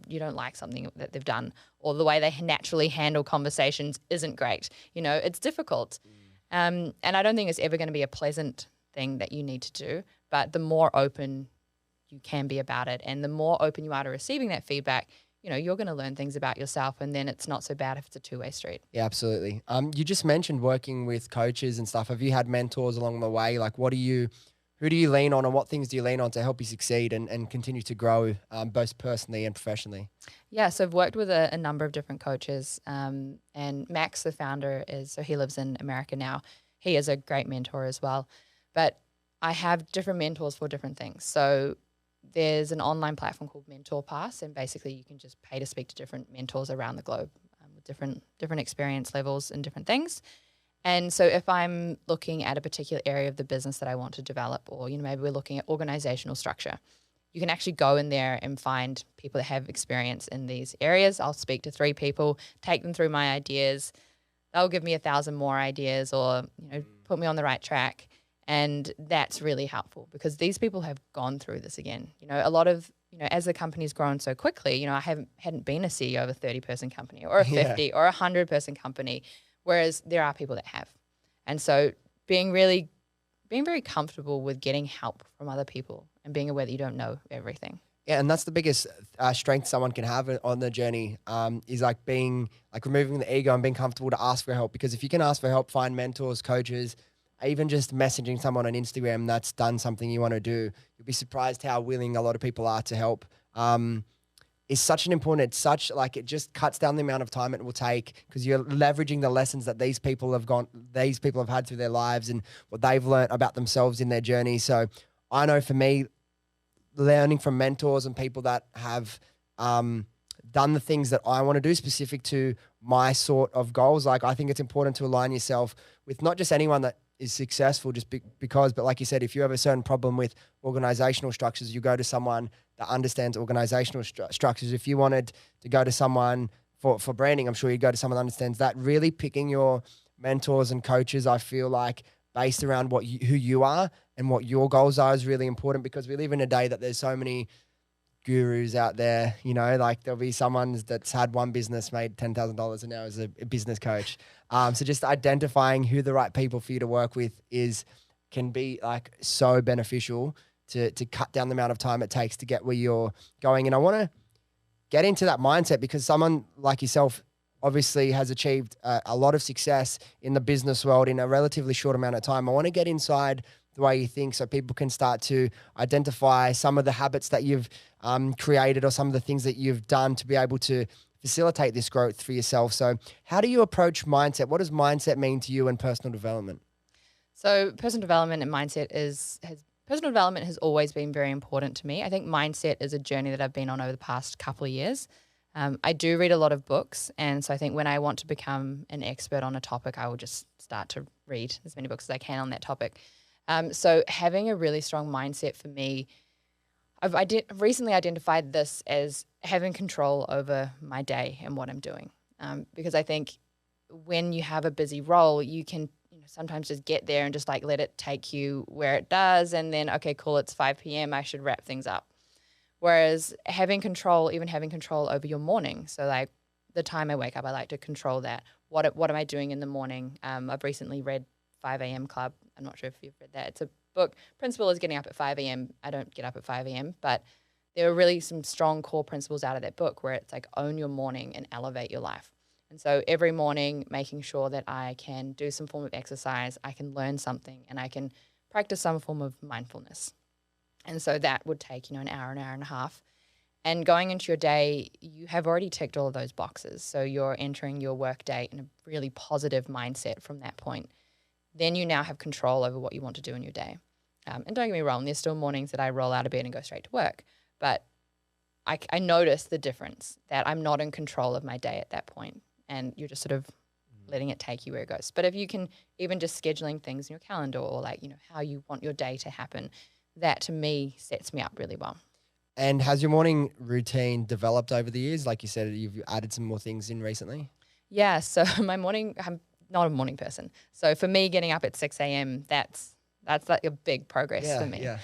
you don't like something that they've done or the way they naturally handle conversations isn't great. It's difficult. And I don't think it's ever going to be a pleasant thing that you need to do. But the more open you can be about it, and the more open you are to receiving that feedback, you're going to learn things about yourself, and then it's not so bad if it's a two-way street. Yeah, absolutely. You just mentioned working with coaches and stuff. Have you had mentors along the way? Like, who do you lean on, and what things do you lean on to help you succeed and continue to grow, both personally and professionally? Yeah, so I've worked with a number of different coaches, and Max, the founder, he lives in America now. He is a great mentor as well. But I have different mentors for different things. So there's an online platform called Mentor Pass, and basically you can just pay to speak to different mentors around the globe with different experience levels and different things. And so if I'm looking at a particular area of the business that I want to develop, or maybe we're looking at organizational structure, you can actually go in there and find people that have experience in these areas. I'll speak to 3 people, take them through my ideas. They'll give me 1,000 more ideas, or put me on the right track. And that's really helpful because these people have gone through this again. A lot of, as the company's grown so quickly, I hadn't been a CEO of a 30-person company or a 50 or a 100-person company, whereas there are people that have. And so being very comfortable with getting help from other people and being aware that you don't know everything. Yeah, and that's the biggest strength someone can have on the journey, is like removing the ego and being comfortable to ask for help. Because if you can ask for help, find mentors, coaches, even just messaging someone on Instagram that's done something you want to do, you'll be surprised how willing a lot of people are to help. Is such an important, it just cuts down the amount of time it will take, because you're leveraging the lessons that these people have had through their lives and what they've learned about themselves in their journey. So I know for me, learning from mentors and people that have done the things that I want to do specific to my sort of goals, I think it's important to align yourself with not just anyone that is successful because, but like you said, if you have a certain problem with organizational structures, you go to someone that understands organizational structures. If you wanted to go to someone for branding, I'm sure you'd go to someone that understands that. Really picking your mentors and coaches, I feel like, based around who you are and what your goals are, is really important, because we live in a day that there's so many gurus out there. There'll be someone that's had one business, made $10,000 and now is a business coach. So just identifying who the right people for you to work with can be so beneficial to cut down the amount of time it takes to get where you're going. And I want to get into that mindset, because someone like yourself obviously has achieved a lot of success in the business world in a relatively short amount of time. I want to get inside the way you think, so people can start to identify some of the habits that you've created, or some of the things that you've done to be able to facilitate this growth for yourself. So how do you approach mindset? What does mindset mean to you in personal development? So personal development and mindset personal development has always been very important to me. I think mindset is a journey that I've been on over the past couple of years. I do read a lot of books, and so I think when I want to become an expert on a topic, I will just start to read as many books as I can on that topic. So having a really strong mindset for me, I've recently identified this as having control over my day and what I'm doing. Because I think when you have a busy role, you can sometimes just get there and just let it take you where it does, and then, okay, cool, it's 5 p.m., I should wrap things up. Whereas having control over your morning, so the time I wake up, I like to control that. What am I doing in the morning? I've recently read 5 a.m. Club. I'm not sure if you've read that. It's a book. Principle is getting up at 5 a.m. I don't get up at 5 a.m., but there are really some strong core principles out of that book where it's own your morning and elevate your life. And so every morning, making sure that I can do some form of exercise, I can learn something, and I can practice some form of mindfulness. And so that would take, an hour and a half. And going into your day, you have already ticked all of those boxes. So you're entering your work day in a really positive mindset from that point. Then you now have control over what you want to do in your day. And don't get me wrong, there's still mornings that I roll out of bed and go straight to work. But I notice the difference, that I'm not in control of my day at that point. And you're just sort of letting it take you where it goes. But if you can, even just scheduling things in your calendar, or how you want your day to happen, that to me sets me up really well. And has your morning routine developed over the years? Like you said, you've added some more things in recently. Yeah, so my morning, I'm not a morning person. So for me, getting up at 6 a.m., that's a big progress for me. Yeah.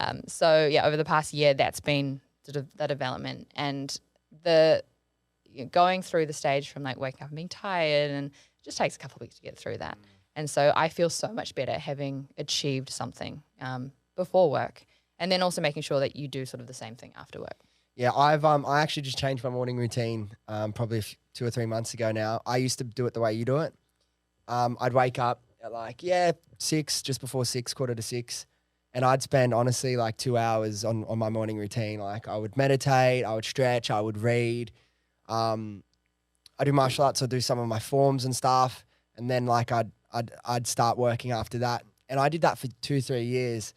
Over the past year, that's been sort of the development, and going through the stage from waking up and being tired, and it just takes a couple of weeks to get through that. And so I feel so much better having achieved something before work, and then also making sure that you do sort of the same thing after work. Yeah, I actually just changed my morning routine probably 2 or 3 months ago now. I used to do it the way you do it. I'd wake up at 6, just before 6, quarter to 6. And I'd spend honestly 2 hours on my morning routine. Like I would meditate, I would stretch, I would read. I do martial arts, I'd do some of my forms and stuff. And then I'd start working after that. And I did that for 2-3 years.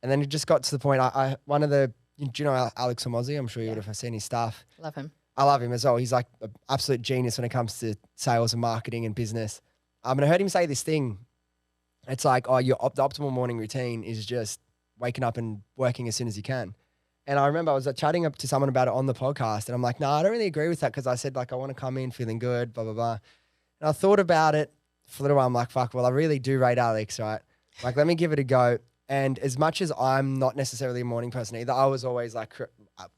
And then it just got to the point, do you know Alex Hormozzi? I'm sure you would have seen his stuff. Love him. I love him as well. He's like an absolute genius when it comes to sales and marketing and business. And I heard him say this thing. It's like, the optimal morning routine is just waking up and working as soon as you can. And I remember I was chatting up to someone about it on the podcast, and I'm like, no, I don't really agree with that, because I said I want to come in feeling good, blah, blah, blah. And I thought about it for a little while. I'm like, fuck, well, I really do rate Alex, right? Let me give it a go. And as much as I'm not necessarily a morning person either, I was always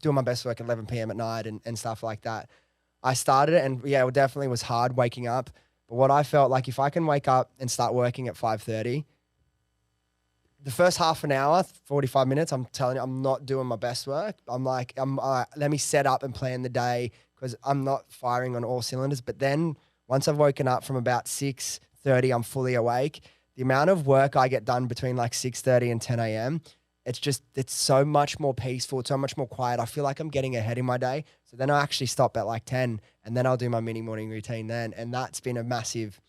doing my best work at 11 p.m. at night and stuff like that. I started it, and yeah, it definitely was hard waking up. But what I felt like, if I can wake up and start working at 5:30, the first half an hour, 45 minutes, I'm telling you, I'm not doing my best work. Let me set up and plan the day, because I'm not firing on all cylinders. But then once I've woken up from about 6:30, I'm fully awake. The amount of work I get done between 6:30 and 10 a.m., it's so much more peaceful, so much more quiet. I feel like I'm getting ahead in my day. So then I actually stop at 10, and then I'll do my mini morning routine then. And that's been a massive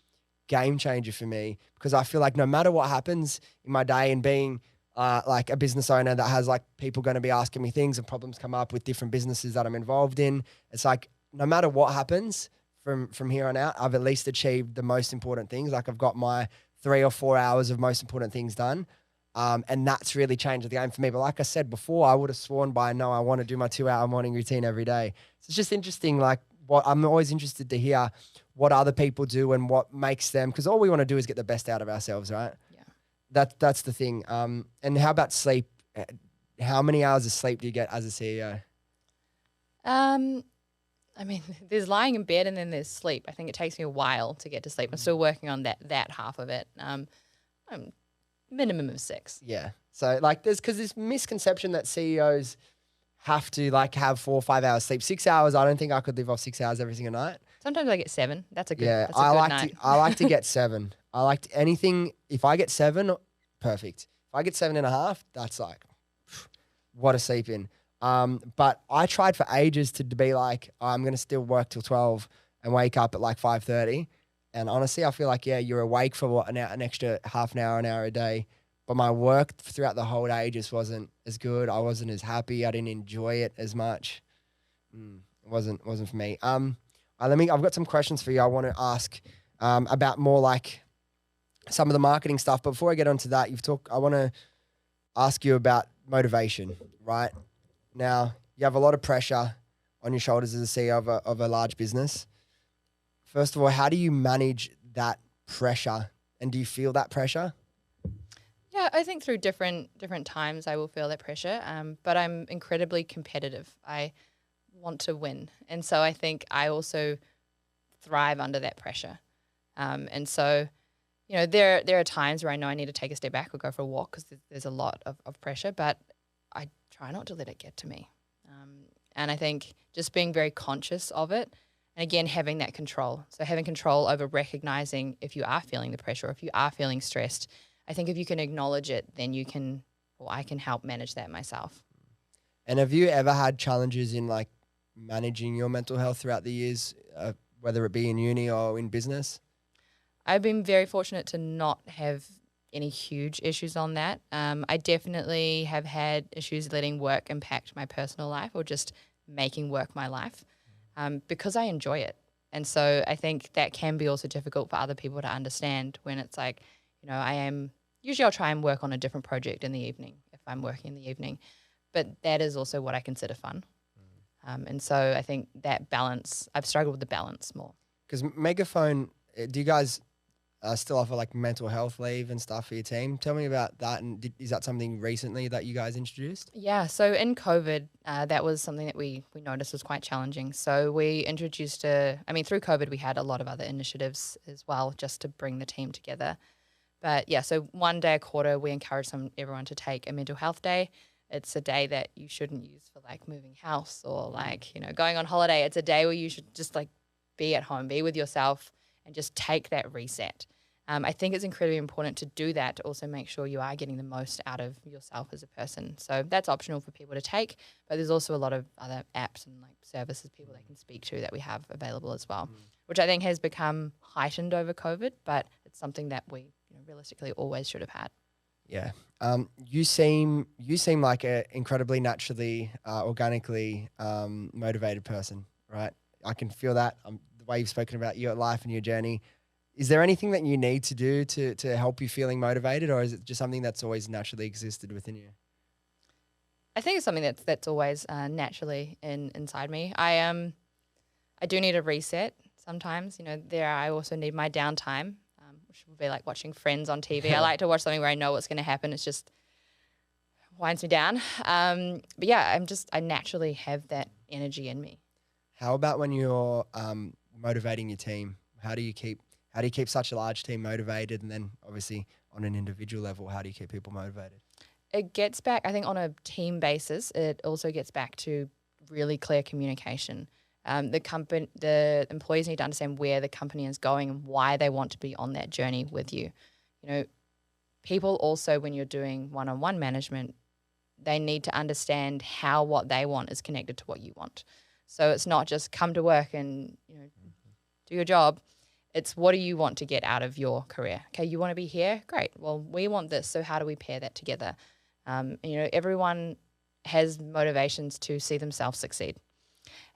game changer for me, because I feel like no matter what happens in my day, and being a business owner that has people going to be asking me things, and problems come up with different businesses that I'm involved in, it's no matter what happens from here on out, I've at least achieved the most important things. I've got my 3 or 4 hours of most important things done. And that's really changed the game for me. But like I said before, I would have sworn by now I want to do my 2-hour morning routine every day. So it's just interesting, what I'm always interested to hear what other people do and what makes them, because all we want to do is get the best out of ourselves, right? Yeah. That's the thing. And how about sleep? How many hours of sleep do you get as a CEO? There's lying in bed and then there's sleep. I think it takes me a while to get to sleep. I'm still working on that half of it. Minimum of 6. Yeah. So there's this misconception that CEOs have to have 4 or 5 hours sleep. 6 hours, I don't think I could live off 6 hours every single night. Sometimes I get 7. That's a good. Yeah, that's a good night. I like to get 7. Anything. If I get 7, perfect. If I get 7.5, that's what a sleep in. But I tried for ages to be I'm going to still work till 12 and wake up at 5:30. And honestly, I feel you're awake for an extra half an hour a day. But my work throughout the whole day just wasn't as good. I wasn't as happy. I didn't enjoy it as much. It wasn't for me. I've got some questions for you. I want to ask about more some of the marketing stuff. But before I get onto that, I want to ask you about motivation, right? Now, you have a lot of pressure on your shoulders as a CEO of a large business. First of all, how do you manage that pressure? And do you feel that pressure? Yeah, I think through different times I will feel that pressure, but I'm incredibly competitive. I want to win. And so I think I also thrive under that pressure. And so, there are times where I know I need to take a step back or go for a walk, because there's a lot of pressure, but I try not to let it get to me. And I think just being very conscious of it, and again, having that control. So having control over recognizing if you are feeling the pressure, or if you are feeling stressed. I think if you can acknowledge it, then I can help manage that myself. And have you ever had challenges in managing your mental health throughout the years, whether it be in uni or in business? I've been very fortunate to not have any huge issues on that. I definitely have had issues letting work impact my personal life, or just making work my life, because I enjoy it. And so I think that can be also difficult for other people to understand, when it's usually I'll try and work on a different project in the evening if I'm working in the evening, but that is also what I consider fun. And so I think that balance, I've struggled with the balance more. Because Megaphone, do you guys still offer like mental health leave and stuff for your team. Tell me about that. And is that something recently that you guys introduced? Yeah, so in COVID, that was something that we noticed was quite challenging. So we introduced through COVID, we had a lot of other initiatives as well, just to bring the team together. But yeah, so one day a quarter, we encourage everyone to take a mental health day. It's a day that you shouldn't use for like moving house or like, going on holiday. It's a day where you should just like be at home, be with yourself and just take that reset. I think it's incredibly important to do that, to also make sure you are getting the most out of yourself as a person. So that's optional for people to take, but there's also a lot of other apps and like services people they can speak to that we have available as well, which I think has become heightened over COVID, but it's something that we realistically always should have had. Yeah. You seem like an incredibly naturally, organically motivated person, right? I can feel that. The way you've spoken about your life and your journey. Is there anything that you need to do to help you feeling motivated, or is it just something that's always naturally existed within you? I think it's something that's always naturally inside me. I do need a reset sometimes. I also need my downtime, which would be like watching Friends on TV. I like to watch something where I know what's going to happen. It's just winds me down. But yeah, I naturally have that energy in me. How about when you're motivating your team? How do you keep such a large team motivated? And then obviously on an individual level, how do you keep people motivated? It gets back, I think on a team basis, it also gets back to really clear communication. The employees need to understand where the company is going and why they want to be on that journey with you. People also, when you're doing one-on-one management, they need to understand how what they want is connected to what you want. So it's not just come to work and do your job. It's what do you want to get out of your career? Okay, you want to be here? Great. Well, we want this. So how do we pair that together? Everyone has motivations to see themselves succeed.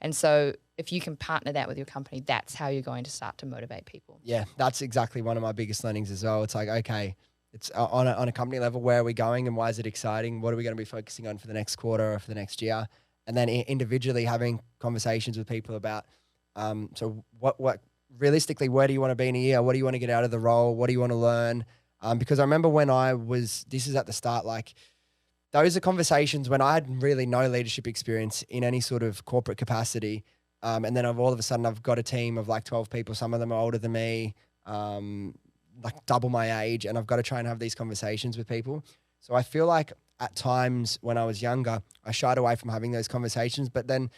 And so if you can partner that with your company, that's how you're going to start to motivate people. Yeah, that's exactly one of my biggest learnings as well. It's like, okay, it's on a company level, where are we going and why is it exciting? What are we going to be focusing on for the next quarter or for the next year? And then individually having conversations with people about, so what realistically, where do you want to be in a year? What do you want to get out of the role? What do you want to learn? Because I remember when this is at the start, like those are conversations when I had really no leadership experience in any sort of corporate capacity. And then all of a sudden I've got a team of like 12 people. Some of them are older than me, like double my age. And I've got to try and have these conversations with people. So I feel like at times when I was younger, I shied away from having those conversations. But then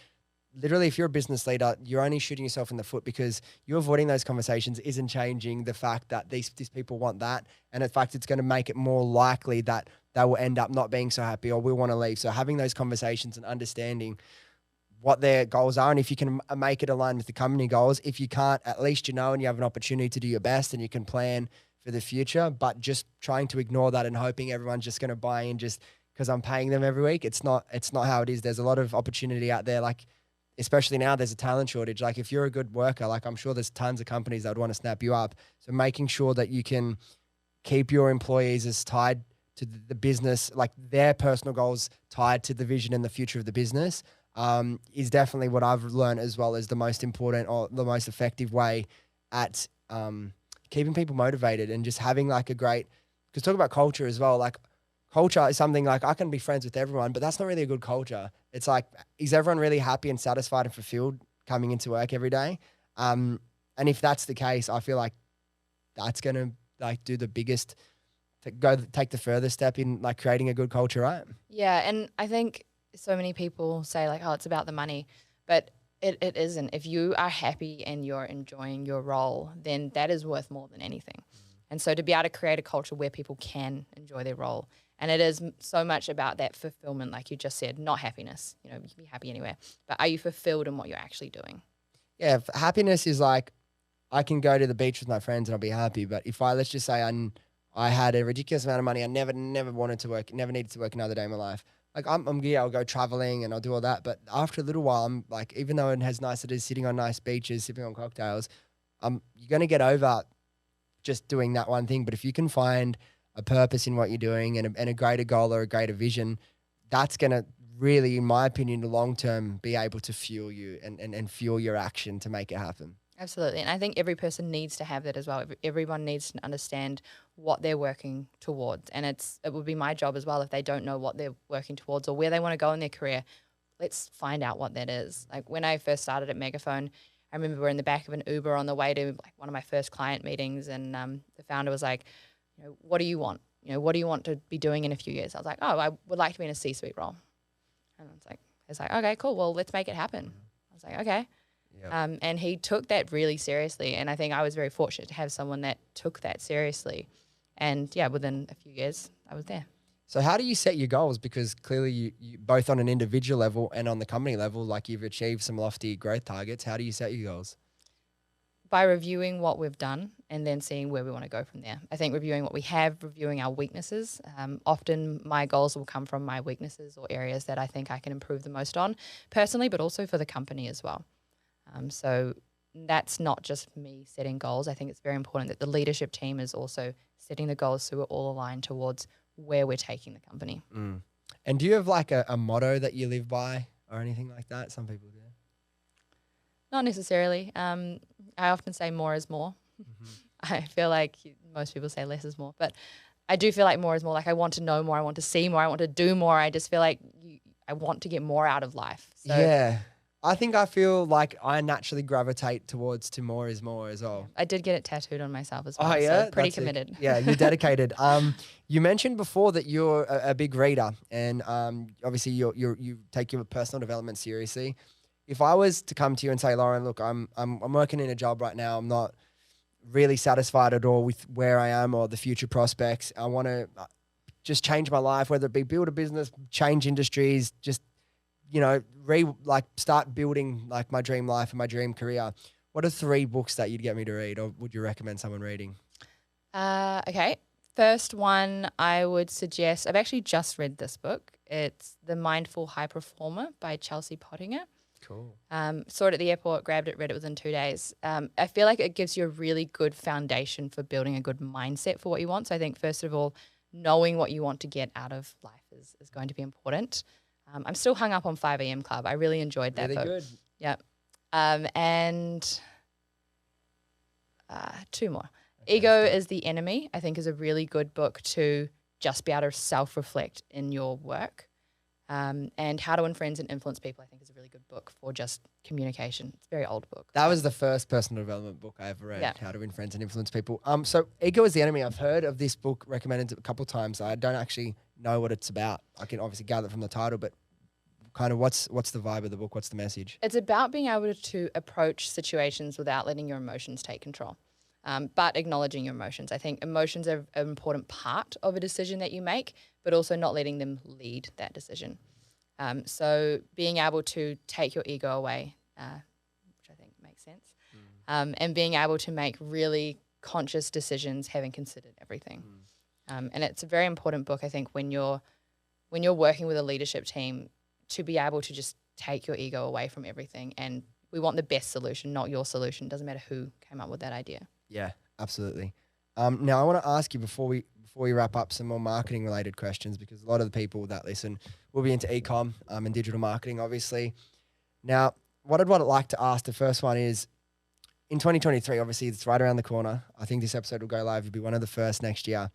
literally, if you're a business leader, you're only shooting yourself in the foot, because you avoiding those conversations isn't changing the fact that these people want that. And in fact, it's going to make it more likely that they will end up not being so happy or will want to leave. So having those conversations and understanding what their goals are, and if you can make it align with the company goals. If you can't, at least and you have an opportunity to do your best and you can plan for the future. But just trying to ignore that and hoping everyone's just going to buy in just because I'm paying them every week, it's not how it is. There's a lot of opportunity out there, like especially now there's a talent shortage. Like if you're a good worker, like I'm sure there's tons of companies that would want to snap you up. So making sure that you can keep your employees as tied to the business, like their personal goals tied to the vision and the future of the business, is definitely what I've learned, as well as the most important or the most effective way at keeping people motivated and just having like a great, because talk about culture as well, like culture is something like I can be friends with everyone, but that's not really a good culture. It's like, is everyone really happy and satisfied and fulfilled coming into work every day? And if that's the case, I feel like that's going to like do the biggest, take the furthest step in like creating a good culture, right? Yeah, and I think so many people say like, oh, it's about the money, but it isn't. If you are happy and you're enjoying your role, then that is worth more than anything. And so to be able to create a culture where people can enjoy their role, and it is so much about that fulfillment, like you just said, not happiness. You can be happy anywhere, but are you fulfilled in what you're actually doing? Yeah, happiness is like, I can go to the beach with my friends and I'll be happy. But if let's just say I had a ridiculous amount of money, I never wanted to work, never needed to work another day in my life. Like I'll go traveling and I'll do all that. But after a little while, I'm like, even though it has nice, it is sitting on nice beaches, sipping on cocktails, you're going to get over just doing that one thing. But if you can find a purpose in what you're doing and a greater goal or a greater vision, that's going to really, in my opinion, the long term be able to fuel you and fuel your action to make it happen. Absolutely. And I think every person needs to have that as well. Everyone needs to understand what they're working towards. And it would be my job as well if they don't know what they're working towards or where they want to go in their career. Let's find out what that is. Like when I first started at Megaphone, I remember we're in the back of an Uber on the way to like one of my first client meetings, and the founder was like, what do you want? What do you want to be doing in a few years? I was like, oh, I would like to be in a C-suite role. And it's like, okay, cool. Well, let's make it happen. I was like, okay. Yep. And he took that really seriously. And I think I was very fortunate to have someone that took that seriously. And yeah, within a few years, I was there. So how do you set your goals? Because clearly you both on an individual level and on the company level, like you've achieved some lofty growth targets. How do you set your goals? By reviewing what we've done and then seeing where we want to go from there. I think reviewing what we have, reviewing our weaknesses. Often my goals will come from my weaknesses or areas that I think I can improve the most on personally, but also for the company as well. So that's not just me setting goals. I think it's very important that the leadership team is also setting the goals so we're all aligned towards where we're taking the company. Mm. And do you have like a motto that you live by or anything like that? Some people do. Not necessarily. I often say more is more. Mm-hmm. I feel like most people say less is more, but I do feel like more is more. Like I want to know more, I want to see more, I want to do more. I just feel like I want to get more out of life. So yeah. I think I feel like I naturally gravitate towards to more is more as well. I did get it tattooed on myself as well. Oh, yeah? So pretty committed. Yeah, you're dedicated. You mentioned before that you're a big reader, and obviously you take your personal development seriously. If I was to come to you and say, Lauren, look, I'm working in a job right now. I'm not really satisfied at all with where I am or the future prospects. I want to just change my life, whether it be build a business, change industries, just start building like my dream life and my dream career. What are 3 books that you'd get me to read, or would you recommend someone reading? Okay. First one I would suggest, I've actually just read this book. It's The Mindful High Performer by Chelsea Pottinger. Cool. Saw it at the airport, grabbed it, read it within 2 days. I feel like it gives you a really good foundation for building a good mindset for what you want. So I think first of all, knowing what you want to get out of life is going to be important. I'm still hung up on 5 a.m. Club. I really enjoyed that book. Really good. Yeah. And 2 more. Okay, Ego is the Enemy, I think, is a really good book to just be able to self-reflect in your work. And How to Win Friends and Influence People, I think, is a really good book for just communication. It's a very old book. That was the first personal development book I ever read, How to Win Friends and Influence People. So Ego is the Enemy. I've heard of this book recommended a couple of times. I don't actually know what it's about. I can obviously gather from the title, but kind of what's the vibe of the book? What's the message? It's about being able to approach situations without letting your emotions take control, but acknowledging your emotions. I think emotions are an important part of a decision that you make, but also not letting them lead that decision. So being able to take your ego away, which I think makes sense, and being able to make really conscious decisions, having considered everything. And it's a very important book, I think, when you're working with a leadership team, to be able to just take your ego away from everything. And we want the best solution, not your solution. Doesn't matter who came up with that idea. Yeah, absolutely. Now I want to ask you before we wrap up some more marketing related questions, because a lot of the people that listen will be into e-com and digital marketing, obviously. Now, what I'd like to ask, the first one is, in 2023, obviously it's right around the corner. I think this episode will go live. It'll be one of the first next year.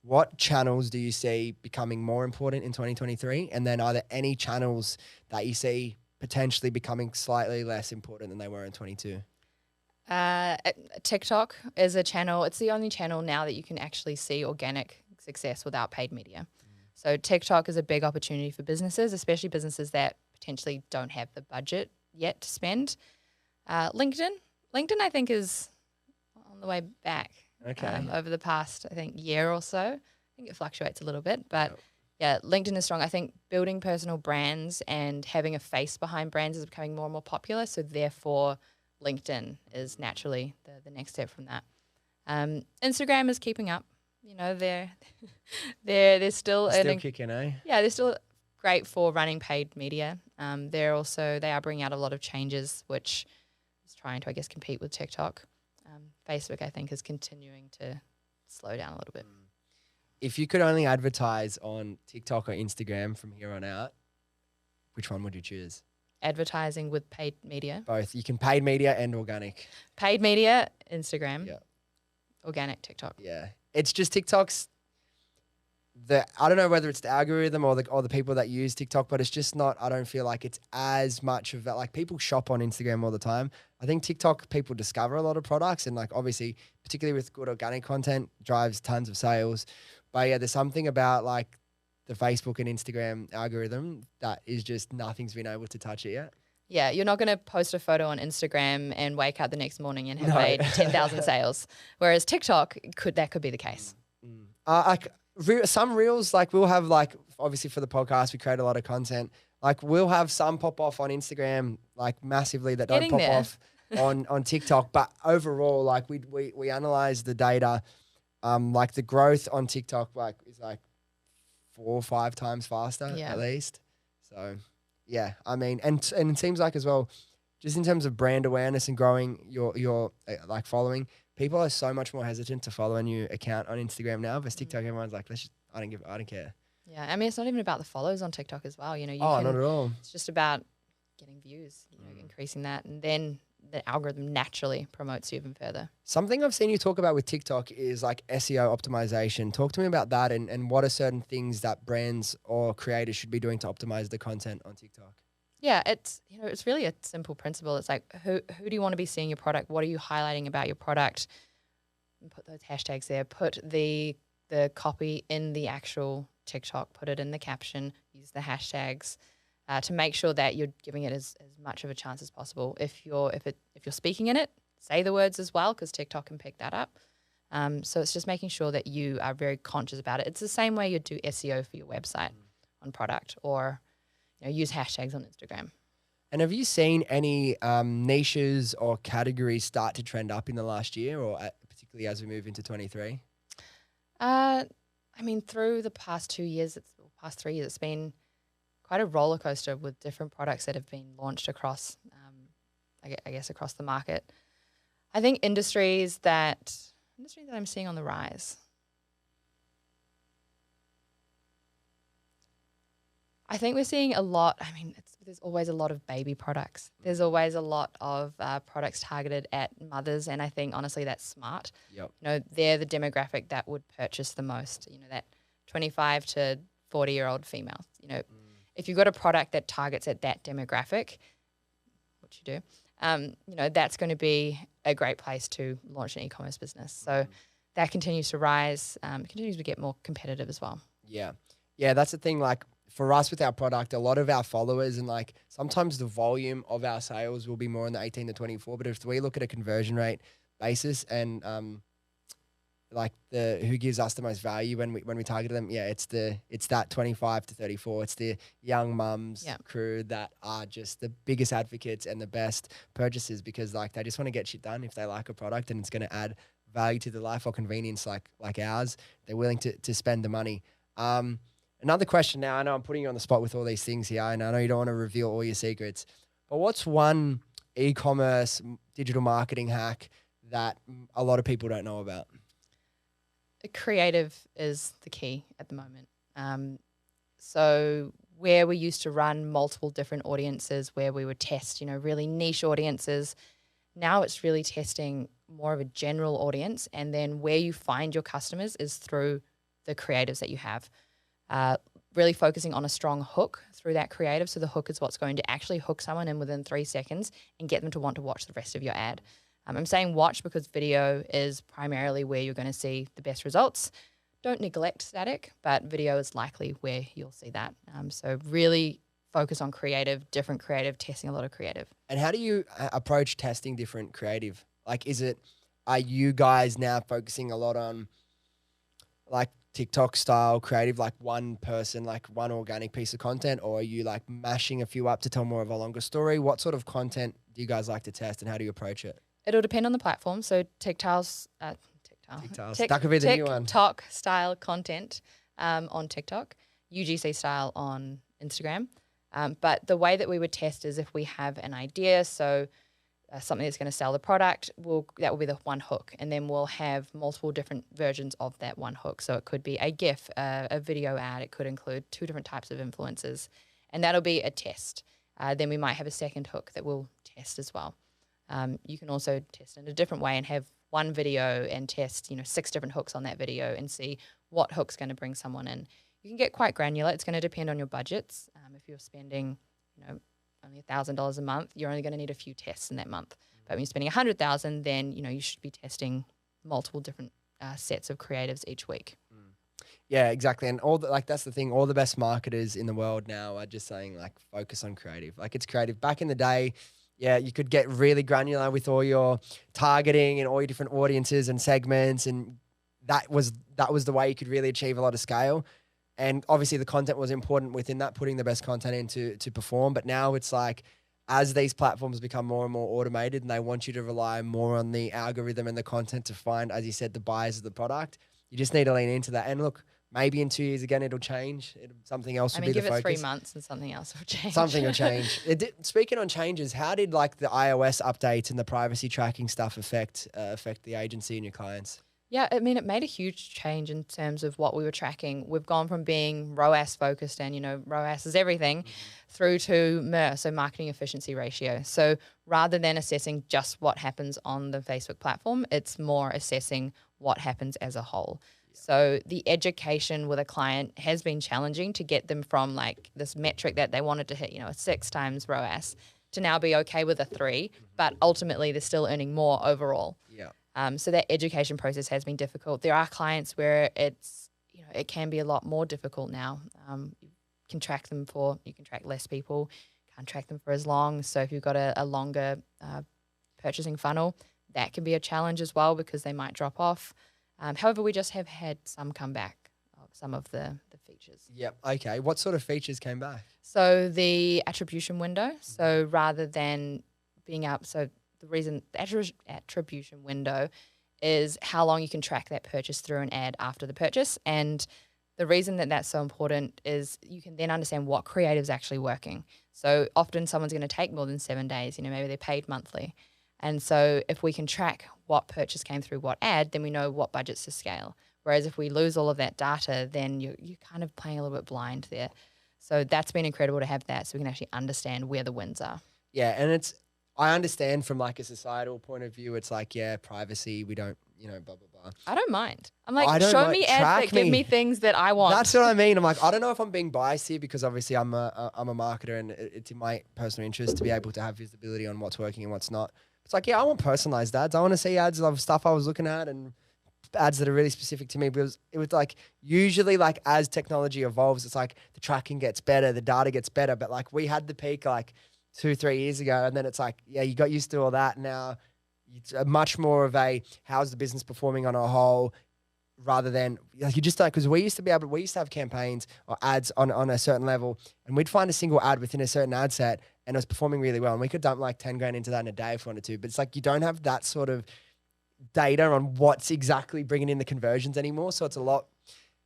What channels do you see becoming more important in 2023? And then are there any channels that you see potentially becoming slightly less important than they were in 22? TikTok is a channel. It's the only channel now that you can actually see organic success without paid media. So TikTok is a big opportunity for businesses, especially businesses that potentially don't have the budget yet to spend. LinkedIn I think is on the way back. Okay. Over the past, I think, year or so. I think it fluctuates a little bit, but yeah, LinkedIn is strong. I think building personal brands and having a face behind brands is becoming more and more popular. So therefore, LinkedIn is naturally the next step from that. Instagram is keeping up. They're still kicking, eh? Yeah, they're still great for running paid media. They are bringing out a lot of changes, which is trying to, I guess, compete with TikTok. Facebook, I think, is continuing to slow down a little bit. If you could only advertise on TikTok or Instagram from here on out, which one would you choose? advertising with paid media. Both. You can paid media and organic. Paid media, Instagram. Yeah. Organic, TikTok. Yeah. It's just TikTok's I don't know whether it's the algorithm or the people that use TikTok, but it's just not, I don't feel like it's as much of that. Like people shop on Instagram all the time. I think TikTok, people discover a lot of products and like obviously, particularly with good organic content, drives tons of sales. But yeah, there's something about like the Facebook and Instagram algorithm that is just nothing's been able to touch it yet. Yeah, you're not going to post a photo on Instagram and wake up the next morning and have No. made 10,000 sales. Whereas TikTok, that could be the case. Some reels, like we'll have like, obviously for the podcast, we create a lot of content. Like we'll have some pop off on Instagram, like massively that don't pop off on TikTok. But overall, like we analyze the data, like the growth on TikTok like is like 4 or 5 times faster at least. So yeah, I mean, and it seems like as well, just in terms of brand awareness and growing your like following, people are so much more hesitant to follow a new account on Instagram now. Versus TikTok, everyone's like, I don't care. Yeah, I mean, it's not even about the follows on TikTok as well. You know, not at all. It's just about getting views, increasing that, and then the algorithm naturally promotes you even further. Something I've seen you talk about with TikTok is like SEO optimization. Talk to me about that and what are certain things that brands or creators should be doing to optimize the content on TikTok? Yeah, it's really a simple principle. It's like who do you want to be seeing your product? What are you highlighting about your product? And put those hashtags there. Put the copy in the actual TikTok. Put it in the caption. Use the hashtags to make sure that you're giving it as much of a chance as possible. If you're speaking in it, say the words as well because TikTok can pick that up. So it's just making sure that you are very conscious about it. It's the same way you do SEO for your website on product or use hashtags on Instagram. And have you seen any niches or categories start to trend up in the last year or particularly as we move into 23? I mean, through the past 3 years, it's been quite a roller coaster with different products that have been launched across, I guess, across the market. I think industries that I'm seeing on the rise. I think we're seeing a lot. I mean, there's always a lot of baby products. There's always a lot of products targeted at mothers, and I think honestly that's smart. Yep. They're the demographic that would purchase the most. That 25 to 40-year-old female. If you've got a product that targets at that demographic, which you do, that's going to be a great place to launch an e-commerce business. So that continues to rise, continues to get more competitive as well. Yeah. Yeah, that's the thing. Like for us with our product, a lot of our followers and like sometimes the volume of our sales will be more in the 18 to 24. But if we look at a conversion rate basis and like who gives us the most value when we target them, it's that 25 to 34. It's the young mums crew that are just the biggest advocates and the best purchasers because like they just want to get shit done if they like a product and it's going to add value to their life or convenience like ours. They're willing to spend the money. Another question now, I know I'm putting you on the spot with all these things here, and I know you don't want to reveal all your secrets, but what's one e-commerce digital marketing hack that a lot of people don't know about? Creative is the key at the moment. So where we used to run multiple different audiences, where we would test, really niche audiences, now it's really testing more of a general audience, and then where you find your customers is through the creatives that you have. Really focusing on a strong hook through that creative. So the hook is what's going to actually hook someone in within 3 seconds and get them to want to watch the rest of your ad. I'm saying watch because video is primarily where you're going to see the best results. Don't neglect static, but video is likely where you'll see that. So really focus on creative, different creative, testing a lot of creative. And how do you approach testing different creative? Like, are you guys now focusing a lot on like TikTok style creative, like one person, like one organic piece of content, or are you like mashing a few up to tell more of a longer story? What sort of content do you guys like to test and how do you approach it? It'll depend on the platform. So TikTok's that could be the new one. TikTok style content on TikTok, UGC style on Instagram. But the way that we would test is if we have an idea, so something that's going to sell the product, that will be the one hook. And then we'll have multiple different versions of that one hook. So it could be a GIF, a video ad. It could include 2 different types of influencers. And that'll be a test. then we might have a second hook that we'll test as well. You can also test in a different way and have one video and test, 6 different hooks on that video and see what hook's going to bring someone in. You can get quite granular. It's going to depend on your budgets. If you're spending, only $1,000 a month, you're only going to need a few tests in that month. But when you're spending $100,000, then, you should be testing multiple different sets of creatives each week. Yeah, exactly. And that's the thing. All the best marketers in the world now are just saying focus on creative. It's creative. Back in the day, yeah, you could get really granular with all your targeting and all your different audiences and segments, and that was the way you could really achieve a lot of scale. And obviously the content was important within that, putting the best content in to perform. But now it's as these platforms become more and more automated and they want you to rely more on the algorithm and the content to find, as you said, the buyers of the product, you just need to lean into that. And look, maybe in 2 years again, it'll change. Something else will be the focus. Give it 3 months and something else will change. Something will change. Speaking on changes, how did the iOS updates and the privacy tracking stuff affect the agency and your clients? Yeah, it made a huge change in terms of what we were tracking. We've gone from being ROAS focused and, ROAS is everything, through to MER, so marketing efficiency ratio. So rather than assessing just what happens on the Facebook platform, it's more assessing what happens as a whole. So the education with a client has been challenging to get them from this metric that they wanted to hit, a 6 times ROAS, to now be okay with a 3, but ultimately they're still earning more overall. Yeah. So that education process has been difficult. There are clients where it's, it can be a lot more difficult now. You can track less people, can't track them for as long. So if you've got a longer purchasing funnel, that can be a challenge as well because they might drop off. However, we just have had some comeback of some of the features. Yep. Okay. What sort of features came back? So the attribution window. So rather than being up, so the reason the attribution window is how long you can track that purchase through an ad after the purchase. And the reason that that's so important is you can then understand what creative is actually working. So often someone's going to take more than 7 days, maybe they're paid monthly. And so if we can track what purchase came through what ad, then we know what budgets to scale. Whereas if we lose all of that data, then you're kind of playing a little bit blind there. So that's been incredible to have that so we can actually understand where the wins are. Yeah, and I understand from a societal point of view, it's privacy, we don't, blah, blah, blah. I don't mind. I'm show me ads that give me things that I want. That's what I mean. I'm I don't know if I'm being biased here because obviously I'm a marketer and it's in my personal interest to be able to have visibility on what's working and what's not. It's I want personalized ads. I want to see ads of stuff I was looking at and ads that are really specific to me because it was usually as technology evolves, it's the tracking gets better, the data gets better. But we had the peak 2-3 years ago and then it's you got used to all that. Now it's much more of how's the business performing on a whole rather than you just because we used to have campaigns or ads on a certain level and we'd find a single ad within a certain ad set and it was performing really well and we could dump 10 grand into that in a day if we wanted to, but it's you don't have that sort of data on what's exactly bringing in the conversions anymore. So it's a lot,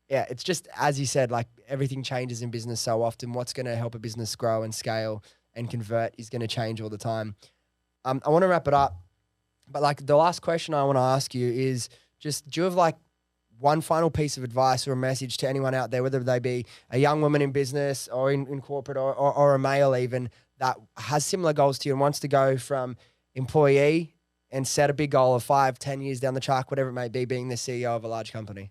it's just, as you said, everything changes in business so often. What's going to help a business grow and scale and convert is going to change all the time. I want to wrap it up, but the last question I want to ask you is just, do you have one final piece of advice or a message to anyone out there, whether they be a young woman in business or in corporate or a male even that has similar goals to you and wants to go from employee and set a big goal of 5-10 years down the track, whatever it may be, being the CEO of a large company?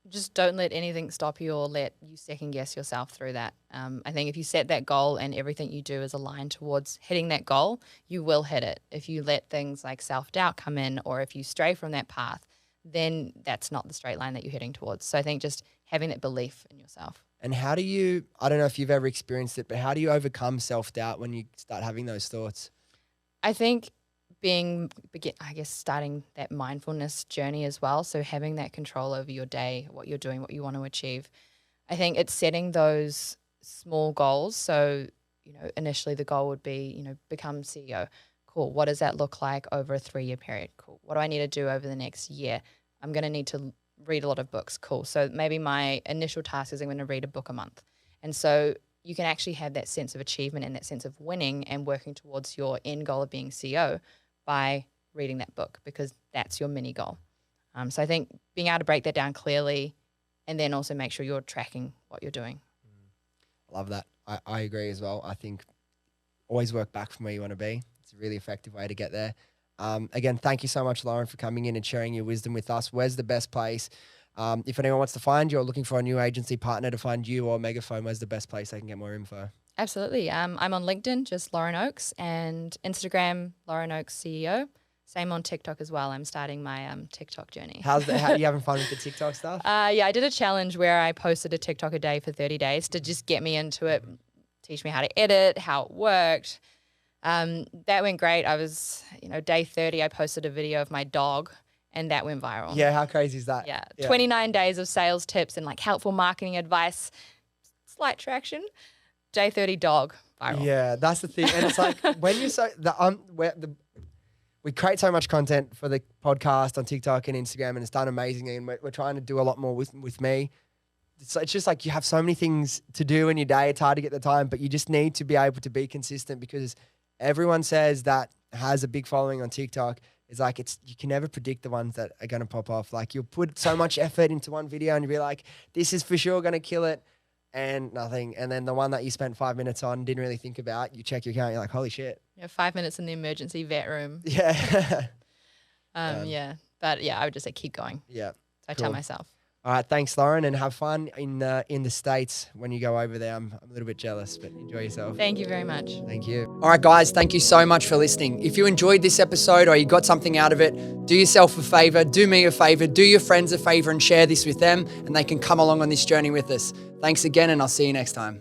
Just don't let anything stop you or let you second guess yourself through that. I think if you set that goal and everything you do is aligned towards hitting that goal, you will hit it. If you let things like self-doubt come in or if you stray from that path, then that's not the straight line that you're heading towards. So I think just having that belief in yourself. And how do you, I don't know if you've ever experienced it, but how do you overcome self-doubt when you start having those thoughts? I think starting that mindfulness journey as well. So having that control over your day, what you're doing, what you want to achieve. I think it's setting those small goals. So, initially the goal would be, become CEO. Cool. What does that look like over a 3-year period? Cool. What do I need to do over the next year? I'm going to need to read a lot of books. Cool. So maybe my initial task is I'm going to read a book a month. And so you can actually have that sense of achievement and that sense of winning and working towards your end goal of being CEO by reading that book because that's your mini goal. So I think being able to break that down clearly and then also make sure you're tracking what you're doing. I love that. I agree as well. I think always work back from where you want to be. It's a really effective way to get there. Again, thank you so much, Lauren, for coming in and sharing your wisdom with us. Where's the best place? If anyone wants to find you or looking for a new agency partner to find you or Megaphone, where's the best place they can get more info? Absolutely. I'm on LinkedIn, just Lauren Oakes, and Instagram, Lauren Oakes CEO. Same on TikTok as well. I'm starting my TikTok journey. How are you having fun with the TikTok stuff? Yeah, I did a challenge where I posted a TikTok a day for 30 days to just get me into it, teach me how to edit, how it worked. That went great. I was, day 30, I posted a video of my dog, and that went viral. Yeah, how crazy is that? Yeah, 29 days of sales tips and like helpful marketing advice, slight traction. Day 30, dog, viral. Yeah, that's the thing. And it's like when you're we create so much content for the podcast on TikTok and Instagram, and it's done amazingly. And we're trying to do a lot more with me. It's just like you have so many things to do in your day. It's hard to get the time, but you just need to be able to be consistent because everyone says that has a big following on TikTok. It's like you can never predict the ones that are going to pop off. Like you'll put so much effort into one video and you'll be like, this is for sure going to kill it. And nothing. And then the one that you spent 5 minutes on, didn't really think about, you check your account, you're like, holy shit. 5 minutes in the emergency vet room. Yeah. Yeah. But yeah, I would just say keep going. Yeah. So I Cool. tell myself. All right. Thanks, Lauren. And have fun in the States when you go over there. I'm a little bit jealous, but enjoy yourself. Thank you very much. Thank you. All right, guys, thank you so much for listening. If you enjoyed this episode or you got something out of it, do yourself a favor, do me a favor, do your friends a favor and share this with them, and they can come along on this journey with us. Thanks again, and I'll see you next time.